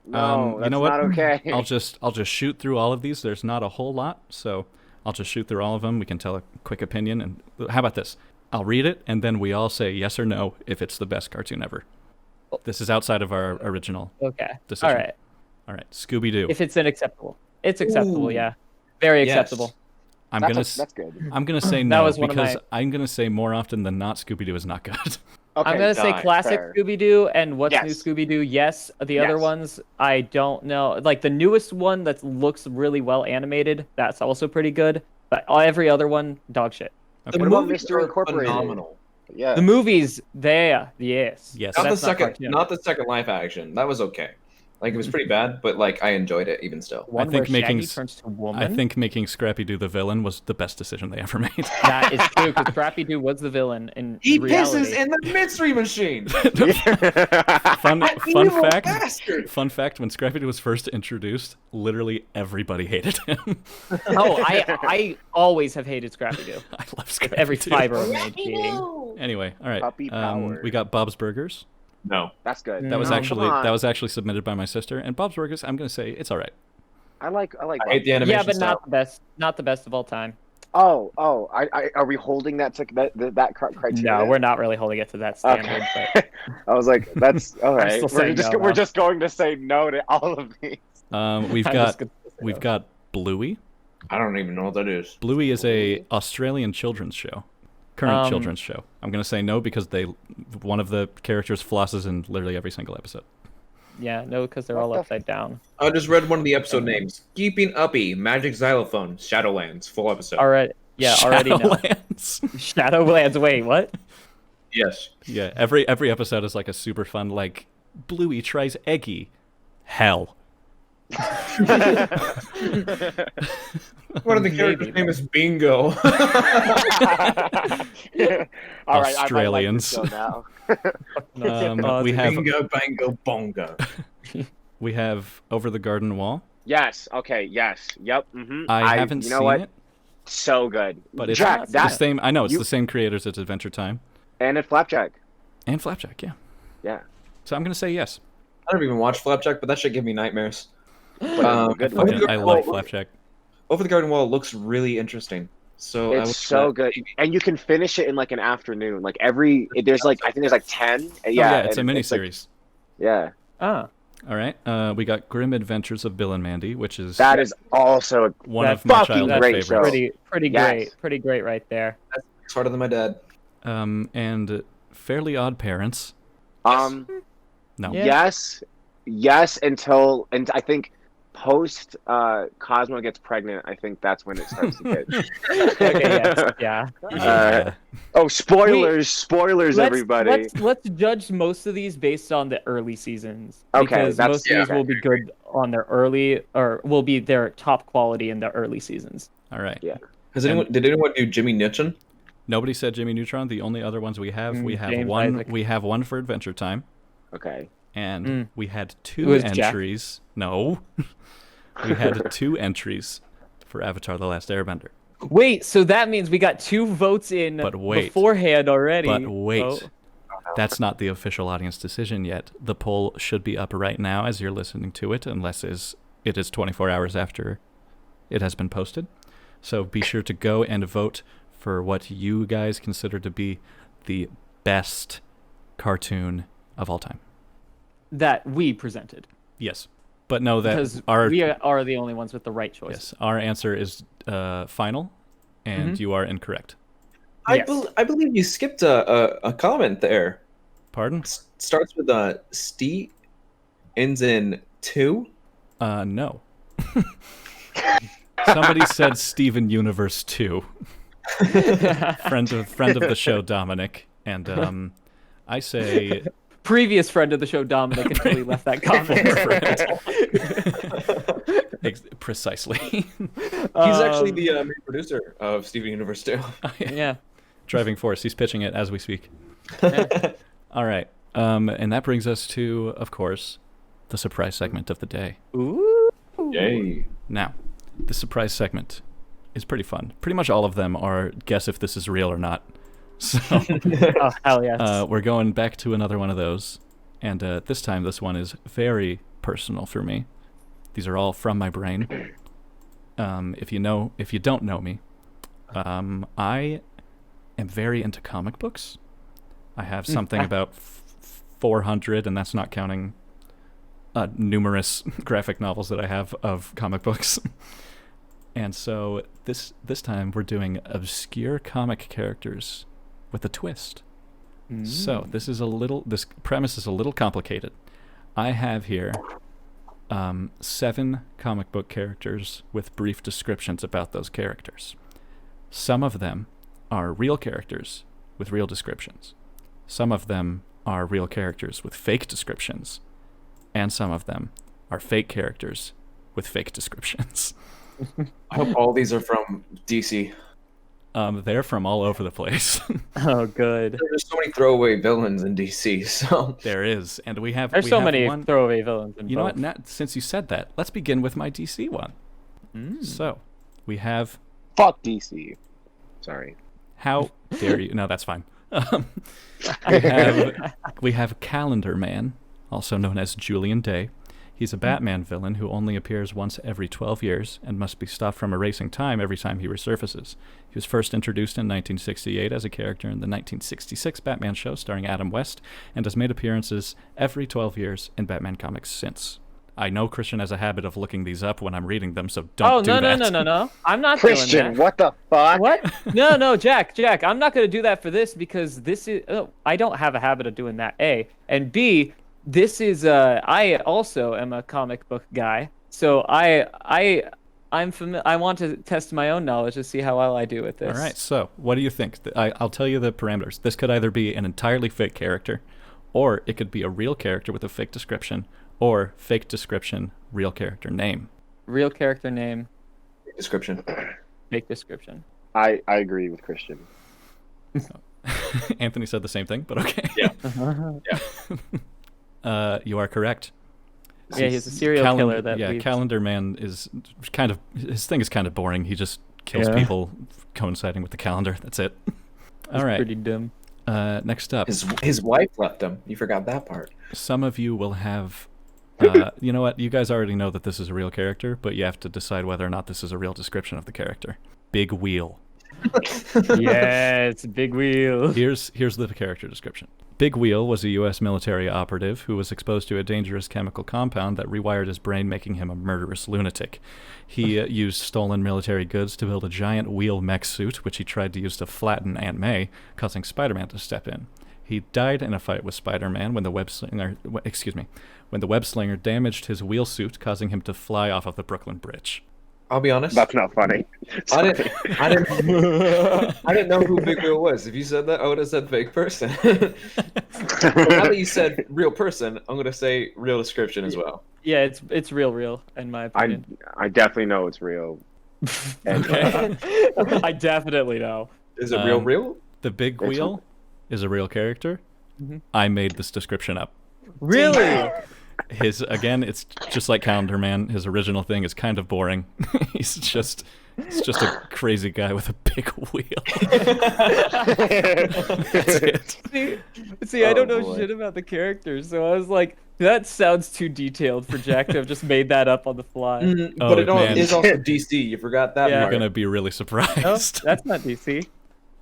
No, you that's know what? not okay. I'll just shoot through all of these. There's not a whole lot, so I'll just shoot through all of them. We can tell a quick opinion. And how about this? I'll read it, and then we all say yes or no if it's the best cartoon ever. This is outside of our original Okay. decision. All right. All right. Scooby Doo. If it's unacceptable, it's acceptable. Ooh. Yeah. Very Yes. acceptable. That's good. I'm gonna say That no was one of because my- I'm gonna say more often than not Scooby Doo is not good. Okay, I'm gonna say die. classic Fair. Scooby Doo and what's Yes. new Scooby Doo. Yes, the other Yes. ones I don't know. Like the newest one that looks really well animated, that's also pretty good. But every other one, dog shit. Okay. What about movies Mystery are Incorporated? Phenomenal. Yeah. The movies, yes. Yes. Not That's the not second, cartoon. not the second live action. That was okay. Like it was pretty bad, but like I enjoyed it even still. One think where making Shaggy s- turns to woman. I think making Scrappy Doo the villain was the best decision they ever made. that is true because Scrappy Doo was the villain in He reality. pisses in the mystery machine. fun That fun evil fact. bastard. Fun fact: when Scrappy Doo was first introduced, literally everybody hated him. Oh, I always have hated Scrappy Doo. I love With Scrappy every Doo. fiber of my being. Anyway, all right. Puppy power. We got Bob's Burgers. No. That's good. That was No, actually come on. submitted by my sister. And Bob's Burgers, I'm gonna say it's all right. I like. I hate the Yeah, animation but style. not the best. Not the best of all time. Oh, are we holding that to that criteria? No, we're not really holding it to that standard. Okay. I was like, that's all right. still saying no, We're though. just going to say no to all of these. We've I'm got just gonna say we've no. got Bluey. I don't even know what that is. Bluey is a Australian children's show, current Um, children's show. I'm gonna say no because one of the characters flosses in literally every single episode. Yeah, no, because they're all What the upside down. I just read one of the episode names. Keeping Uppy, Magic Xylophone, Shadowlands, full episode. Already, yeah, already no. Shadowlands. Shadowlands. Wait, what? Yes. Yeah, every episode is like a super fun like Bluey tries Eggy. Hell. One of the characters' Maybe, name is Bingo. All right, Australians. I might like this show now. We have Bingo, bango, bongo. we have Over the Garden Wall. Yes. Okay. Yes. Yep. I haven't you know seen what? it, So good. but it's Jack, the that same. I know it's you- the same creators as Adventure Time and it's Flapjack. and Flapjack. Yeah. Yeah. So I'm gonna say yes. I don't even watch Flapjack, but that should give me nightmares. But good I one. fucking- I love Flapjack. Over the Garden Wall looks really interesting. So I It's would so bet good, maybe- and you can finish it in like an afternoon. Like there's like I think there's like 10. Yeah, Oh, yeah, it's a and mini like- series. yeah, Ah, All right. We got Grim Adventures of Bill and Mandy, which is that is also one That's of my fucking childhood great favorites. show. pretty Yes. great right there. Smarter than my dad. And Fairly Odd Parents. Um, No. Yeah. yes, and I think post Cosmo gets pregnant, I think that's when it starts to get. Okay, yes, yeah. Yeah. Oh, spoilers, Let's, everybody. let's judge most of these based on the early seasons. Okay, Because that's- most of these yeah. will be good on their early, or will be their top quality in the early seasons. All right. Yeah. Did anyone do Jimmy Neutron? Nobody said Jimmy Neutron. The only other ones we have, James Isaac. we have one for Adventure Time, Okay. and we had It 2 was Jack. entries. No. We had 2 entries for Avatar: The Last Airbender. Wait, so that means we got 2 votes in But wait. beforehand already. But wait. Oh. That's not the official audience decision yet. The poll should be up right now as you're listening to it, unless it is 24 hours after it has been posted. So be sure to go and vote for what you guys consider to be the best cartoon of all time. That we presented. Yes. But know that Because our we are the only ones with the right choice. yes, our answer is final, and you are incorrect. Yes. I believe you skipped a comment there. Pardon? Starts with Ste, ends in 2. No. Somebody said Steven Universe 2. friend of the show, Dominic, and I say Previous friend of the show, Dominic, until he left that comment. precisely. He's actually the main producer of Steven Universe 2. Yeah. Driving force. He's pitching it as we speak. Yeah. All right, and that brings us to, of course, the surprise segment of the day. Ooh. Yay. Now, the surprise segment is pretty fun. Pretty much all of them are guess if this is real or not. So Oh, hell yes. we're going back to another one of those, and this time this one is very personal for me. These are all from my brain. If you don't know me, I am very into comic books. I have something about 400, and that's not counting numerous graphic novels that I have of comic books. And so this time we're doing obscure comic characters with a twist. So this premise is a little complicated. I have here 7 comic book characters with brief descriptions about those characters. Some of them are real characters with real descriptions. Some of them are real characters with fake descriptions. And some of them are fake characters with fake descriptions. I hope all these are from DC. They're from all over the place. Oh, good. There's so many throwaway villains in DC, so There is, and we have. There's we so have many one. throwaway villains in You know both. what? Nat, since you said that, let's begin with my DC one. So, we have. Fuck DC. Sorry. How dare you? No, that's fine. We have Calendar Man, also known as Julian Day. He's a Batman villain who only appears once every 12 years and must be stopped from erasing time every time he resurfaces. He was first introduced in 1968 as a character in the 1966 Batman show starring Adam West and has made appearances every 12 years in Batman comics since. I know Christian has a habit of looking these up when I'm reading them, so don't do that. No. I'm not Christian, doing that. what the fuck? What? No, Jack, I'm not going to do that for this because this is. Oh, I don't have a habit of doing that. A and B. This is. I also am a comic book guy, so I'm familiar. I want to test my own knowledge to see how well I do with this. All right, so what do you think? I'll tell you the parameters. This could either be an entirely fake character, or it could be a real character with a fake description, or fake description, real character name. Real character name, description. fake description. I agree with Christian. Anthony said the same thing, but okay. Yeah. You are correct. Yeah, he's a serial killer that. Yeah, we've- Calendar Man is kind of, his thing is kind of boring. He just kills Yeah. people coinciding with the calendar. That's it. He's All right. Pretty dumb. Next up, His wife left him. You forgot that part. some of you will have. You know what? You guys already know that this is a real character, but you have to decide whether or not this is a real description of the character. Big Wheel. Yes, big wheel. Here's the character description. Big Wheel was a U.S. military operative who was exposed to a dangerous chemical compound that rewired his brain, making him a murderous lunatic. He used stolen military goods to build a giant wheel mech suit, which he tried to use to flatten Aunt May, causing Spider-Man to step in. He died in a fight with Spider-Man when the web slinger damaged his wheel suit, causing him to fly off of the Brooklyn Bridge. I'll be honest. That's not funny. I didn't know who Big Wheel was. If you said that, I would have said fake person. But now that you said real person, I'm gonna say real description as well. Yeah, it's real, in my opinion. I definitely know it's real. Okay. I definitely know. Is it real? The Big It's- Wheel is a real character. Mhm. I made this description up. Really? It's just like Calendar Man. His original thing is kind of boring. It's just a crazy guy with a big wheel. That's it. See, I don't know boy. shit about the characters, so I was like, that sounds too detailed for Jack to have just made that up on the fly. Oh, But it man. is also DC. You forgot that Yeah. You're part. gonna be really No, surprised. that's not DC.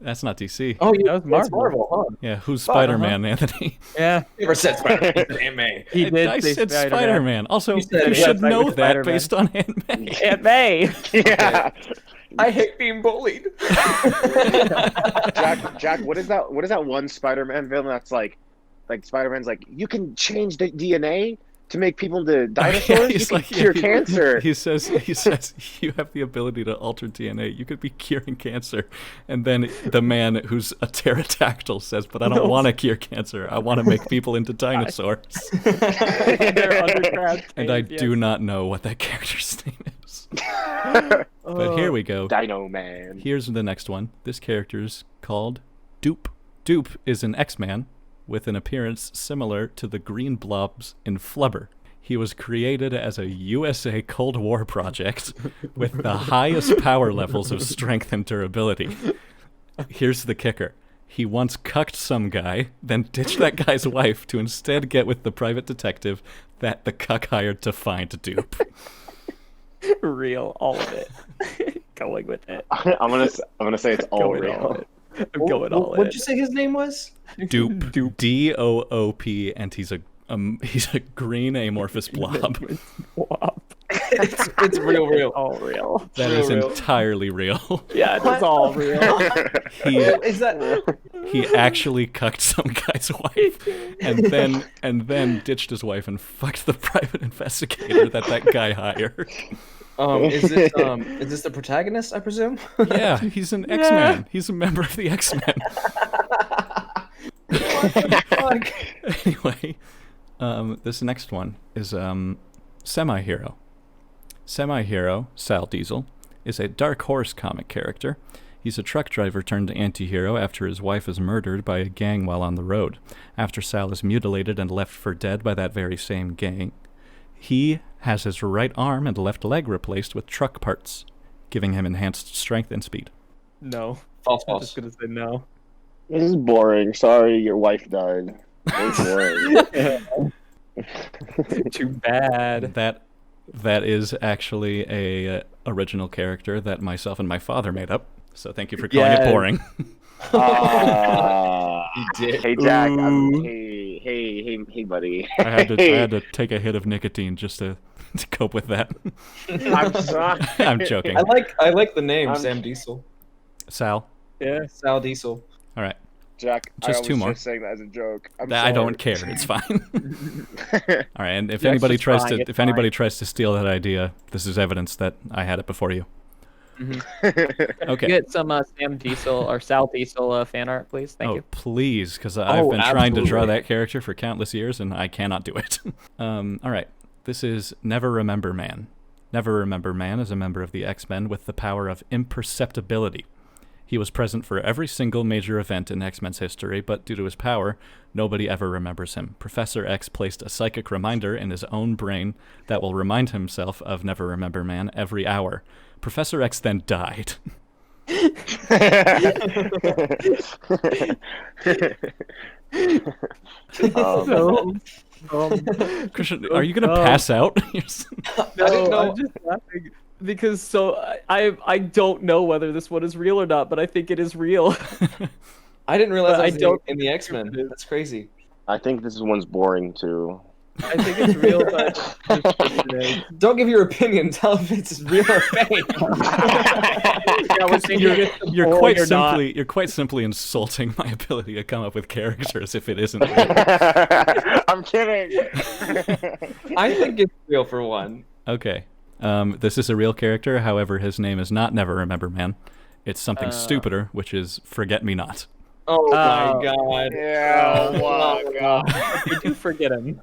That's not DC. Oh, yeah, That was it's Marvel. Marvel, huh? Yeah, who's Oh, Spider-Man, Anthony? Yeah, Never said Spider-Man. He said Aunt May. he did I say said Spider-Man. Spider-Man. Also, You said you it, should yeah, know like that Spider-Man. based on Aunt May. Aunt May. Yeah. I hate being bullied. Jack, what is that one Spider-Man villain that's like Spider-Man's like, you can change the DNA to make people into dinosaurs? He's you like, can cure he- cancer. He says you have the ability to alter DNA. You could be curing cancer. And then the man who's a pterodactyl says, but I don't want to cure cancer. I want to make people into dinosaurs. They're underground And I caves, do yes. not know what that character's name is. But here we go. Dino Man. Here's the next one. This character's called Dupe. Dupe is an X-Man with an appearance similar to the green blobs in Flubber. He was created as a USA Cold War project with the highest power levels of strength and durability. Here's the kicker. He once cucked some guy, then ditched that guy's wife to instead get with the private detective that the cuck hired to find Dupe. Real, all of it. Going with it. I'm gonna say it's all Going all real. in. I'm going all in. What'd you say his name was? Dupe. D-O-O-P, and he's a green amorphous blob. Swap. It's real. All real. That Real, is real. entirely real. Yeah, it's all real. He Is that? he actually cucked some guy's wife, and then ditched his wife and fucked the private investigator that guy hired. Is this the protagonist? I presume. Yeah, he's an X-Man. He's a member of the X-Men. Fuck. Anyway, this next one is Semi-Hero. Semi-Hero, Sal Diesel, is a Dark Horse comic character. He's a truck driver turned anti-hero after his wife is murdered by a gang while on the road. After Sal is mutilated and left for dead by that very same gang, he has his right arm and left leg replaced with truck parts, giving him enhanced strength and speed. No. False. I'm just gonna say no. This is boring. Sorry, your wife died. It's boring. Too bad. That is actually a original character that myself and my father made up. So thank you for calling Yeah. it boring. He did. Hey Jack. Ooh. Hey, buddy. I had to take a hit of nicotine just to cope with that. I'm sorry. I'm joking. I like the name I'm- Sam Diesel. Sal. Yeah. Sal Diesel. All right. Jack, Just I was two more. just saying that as a joke. I don't care. It's fine. All right. And if Yeah, it's anybody just tries fine, to it's anybody fine. tries to steal that idea, this is evidence that I had it before you. Okay. Get some Sam Diesel or Sal Diesel fan art, please. Thank Oh, you. please, because I've Oh, been trying to draw absolutely. that character for countless years, and I cannot do it. All right. This is Never Remember Man. Never Remember Man is a member of the X-Men with the power of imperceptibility. He was present for every single major event in X-Men's history, but due to his power, nobody ever remembers him. Professor X placed a psychic reminder in his own brain that will remind himself of Never Remember Man every hour. Professor X then died. So, Christian, are you going to pass out? no, didn't know- I'm just laughing because I don't know whether this one is real or not, but I think it is real. I didn't realize But I I was don't in the X-Men. That's crazy. I think this one's boring too. I think it's real, but Don't give your opinion. Tell if it's real or fake. yeah, we're thinking it's You're boring quite or not. simply you're quite simply insulting my ability to come up with characters if it isn't. I'm kidding. I think it's real for one. Okay. This is a real character, however, his name is not Never Remember Man. It's something stupider, which is Forget Me Not. Oh my god. Yeah. Oh my god. I do forget him.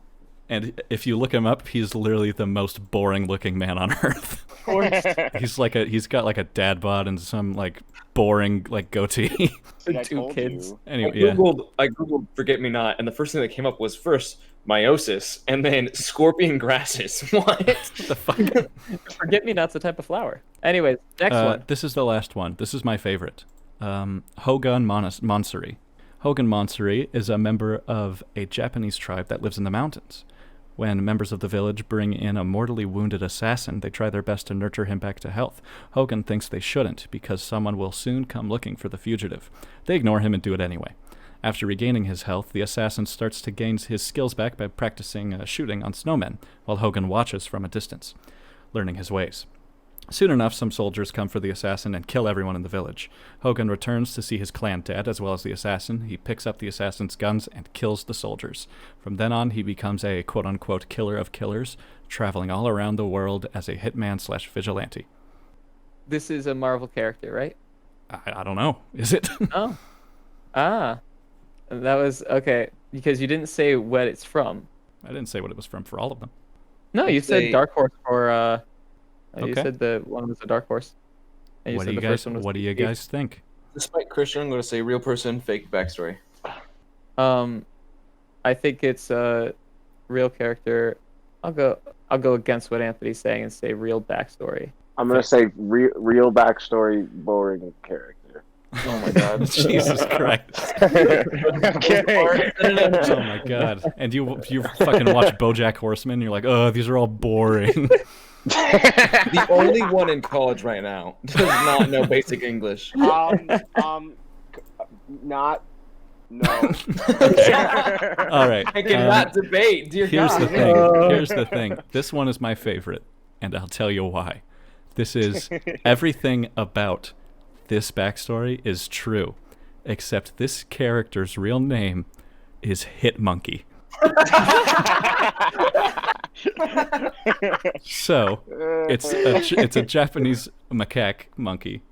And if you look him up, he's literally the most boring looking man on earth. Of course. He's got like a dad bod and some like boring like goatee. See, I Two told kids. you. Anyway, yeah. I googled Forget Me Not, and the first thing that came up was first meiosis, and then scorpion grasses. What? What the fuck? Forget me not's a type of flower. Anyways, next one. This is the last one. This is my favorite. Hogun Mansuri. Hogun Mansuri is a member of a Japanese tribe that lives in the mountains. When members of the village bring in a mortally wounded assassin, they try their best to nurture him back to health. Hogun thinks they shouldn't, because someone will soon come looking for the fugitive. They ignore him and do it anyway. After regaining his health, the assassin starts to gain his skills back by practicing shooting on snowmen, while Hogun watches from a distance, learning his ways. Soon enough, some soldiers come for the assassin and kill everyone in the village. Hogun returns to see his clan dead, as well as the assassin. He picks up the assassin's guns and kills the soldiers. From then on, he becomes a quote-unquote killer of killers, traveling all around the world as a hitman/vigilante. This is a Marvel character, right? I don't know. Is it? Oh. Ah. That was okay, because you didn't say what it's from. I didn't say what it was from for all of them. No, you said say- Dark Horse for you Okay. said the one was a Dark Horse. And What do said you the guys? first one was What do you Steve. guys think? Despite Christian, I'm going to say real person, fake backstory. I think it's a real character. I'll go against what Anthony's saying and say real backstory. I'm gonna say real backstory, boring character. Oh my god. Jesus Christ! I'm kidding. Oh my god! And you fucking watch BoJack Horseman? You're like, oh, these are all boring. The only one in college right now does not know basic English. Not. No. All right. I cannot debate, dear Here's God. the thing. Here's the thing. This one is my favorite, and I'll tell you why. This is everything about this backstory is true, except this character's real name is Hitmonkey. So it's a Japanese macaque monkey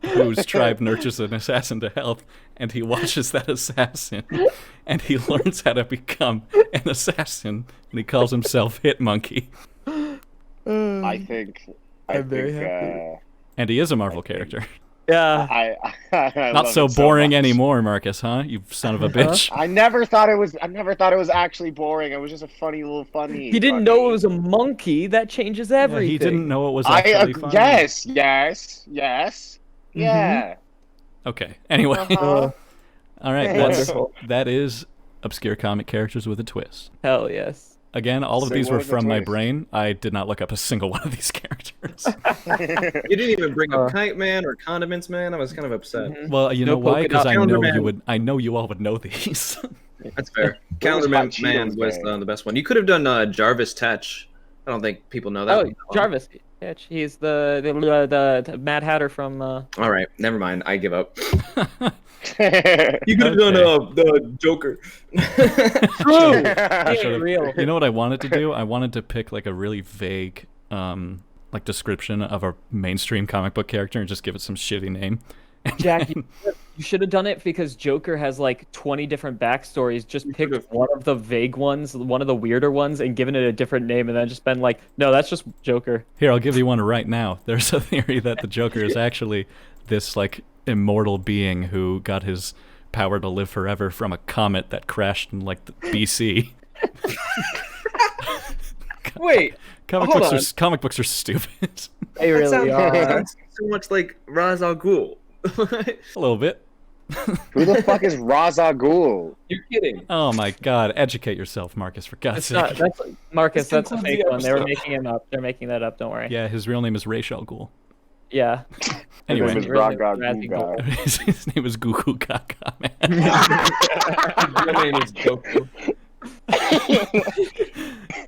whose tribe nurtures an assassin to health, and he watches that assassin, and he learns how to become an assassin, and he calls himself Hitmonkey. I think. I'm very happy. And he is a Marvel character. Yeah. I Not love so it boring much. anymore, Marcus, huh? You son of a bitch. I never thought it was actually boring. It was just a funny. He didn't know it was a monkey. That changes Yeah, everything. he didn't know it was I actually funny. yes. Mm-hmm. Yeah. Okay. Anyway, Uh-huh. all right. Wonderful. That is obscure comic characters with a twist. Hell yes. Again, all of Say these what were was the from my twist? brain. I did not look up a single one of these characters. You didn't even bring up Kite Man or Condiments Man. I was kind of upset. Well, you No know why? polka Because dot I know Calendar you Man. would. I know you all would know these. That's fair. Calendar Hot Man Cheetos was Man. the best one. You could have done Jarvis Tetch. I don't think people know that. Oh, one. Jarvis. Yeah, he's the Mad Hatter from. All right, never mind. I give up. Yeah. You could have done the Joker. True. should've- Real. You know what I wanted to do? I wanted to pick like a really vague, like description of a mainstream comic book character and just give it some shitty name. Jack, you should have done it because Joker has like 20 different backstories. Just picked one of the vague ones, one of the weirder ones, and given it a different name, and then just been like, no, that's just Joker. Here, I'll give you one right now. There's a theory that the Joker is actually this like immortal being who got his power to live forever from a comet that crashed in like the BC. Wait, Comic Hold books on. are comic books are stupid. They really are. sounds so much like Ra's al Ghul. A little bit. Who the fuck is Ra's al Ghul? You're kidding. Oh my God! Educate yourself, Marcus, for God's It's not. sake. That's Marcus. This That's a concludes fake the one. They were episode. making him up. They're making that up. Don't worry. Yeah, his real name is Ra's al Ghul. Yeah. Anyway, His name is Really Ra's al Razzie Ghul. Ghul. his name is Goo Gaga, man. Your name is Goku.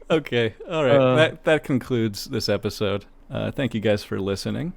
Okay, all right. Uh. That concludes this episode. Thank you guys for listening.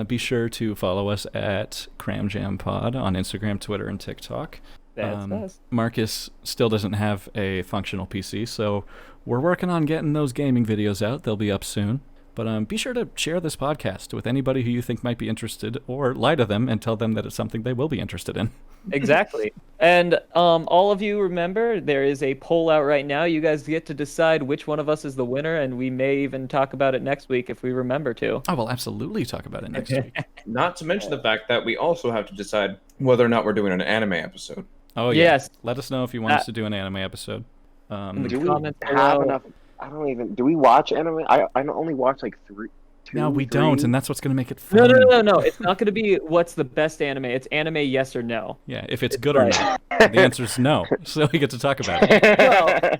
Be sure to follow us at CramJamPod on Instagram, Twitter, and TikTok. That's us. Marcus still doesn't have a functional PC, so we're working on getting those gaming videos out. They'll be up soon. But be sure to share this podcast with anybody who you think might be interested, or lie to them and tell them that it's something they will be interested in. Exactly. And all of you remember, there is a poll out right now. You guys get to decide which one of us is the winner, and we may even talk about it next week if we remember to. Oh, we'll absolutely talk about it next week. Not to mention the fact that we also have to decide whether or not we're doing an anime episode. Oh, yeah. Yes. Let us know if you want us to do an anime episode. In the Do we comments have below. enough? I don't even. Do we watch anime? I only watch like two. No, we three. don't, and that's what's going to make it fun. No. It's not going to be what's the best anime. It's anime, yes or no. Yeah, if it's good or not. The answer is no, so we get to talk about it. Well,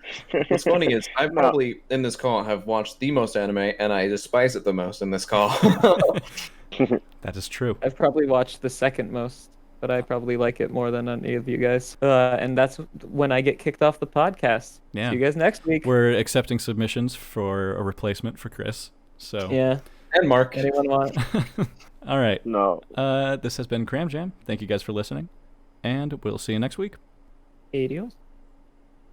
What's funny is I probably in this call have watched the most anime, and I despise it the most in this call. That is true. I've probably watched the second most, but I probably like it more than any of you guys. And that's when I get kicked off the podcast. Yeah. See you guys next week. We're accepting submissions for a replacement for Chris. So, Yeah. And Mark. Anyone want? all right. No. This has been Cram Jam. Thank you guys for listening, and we'll see you next week. Adios.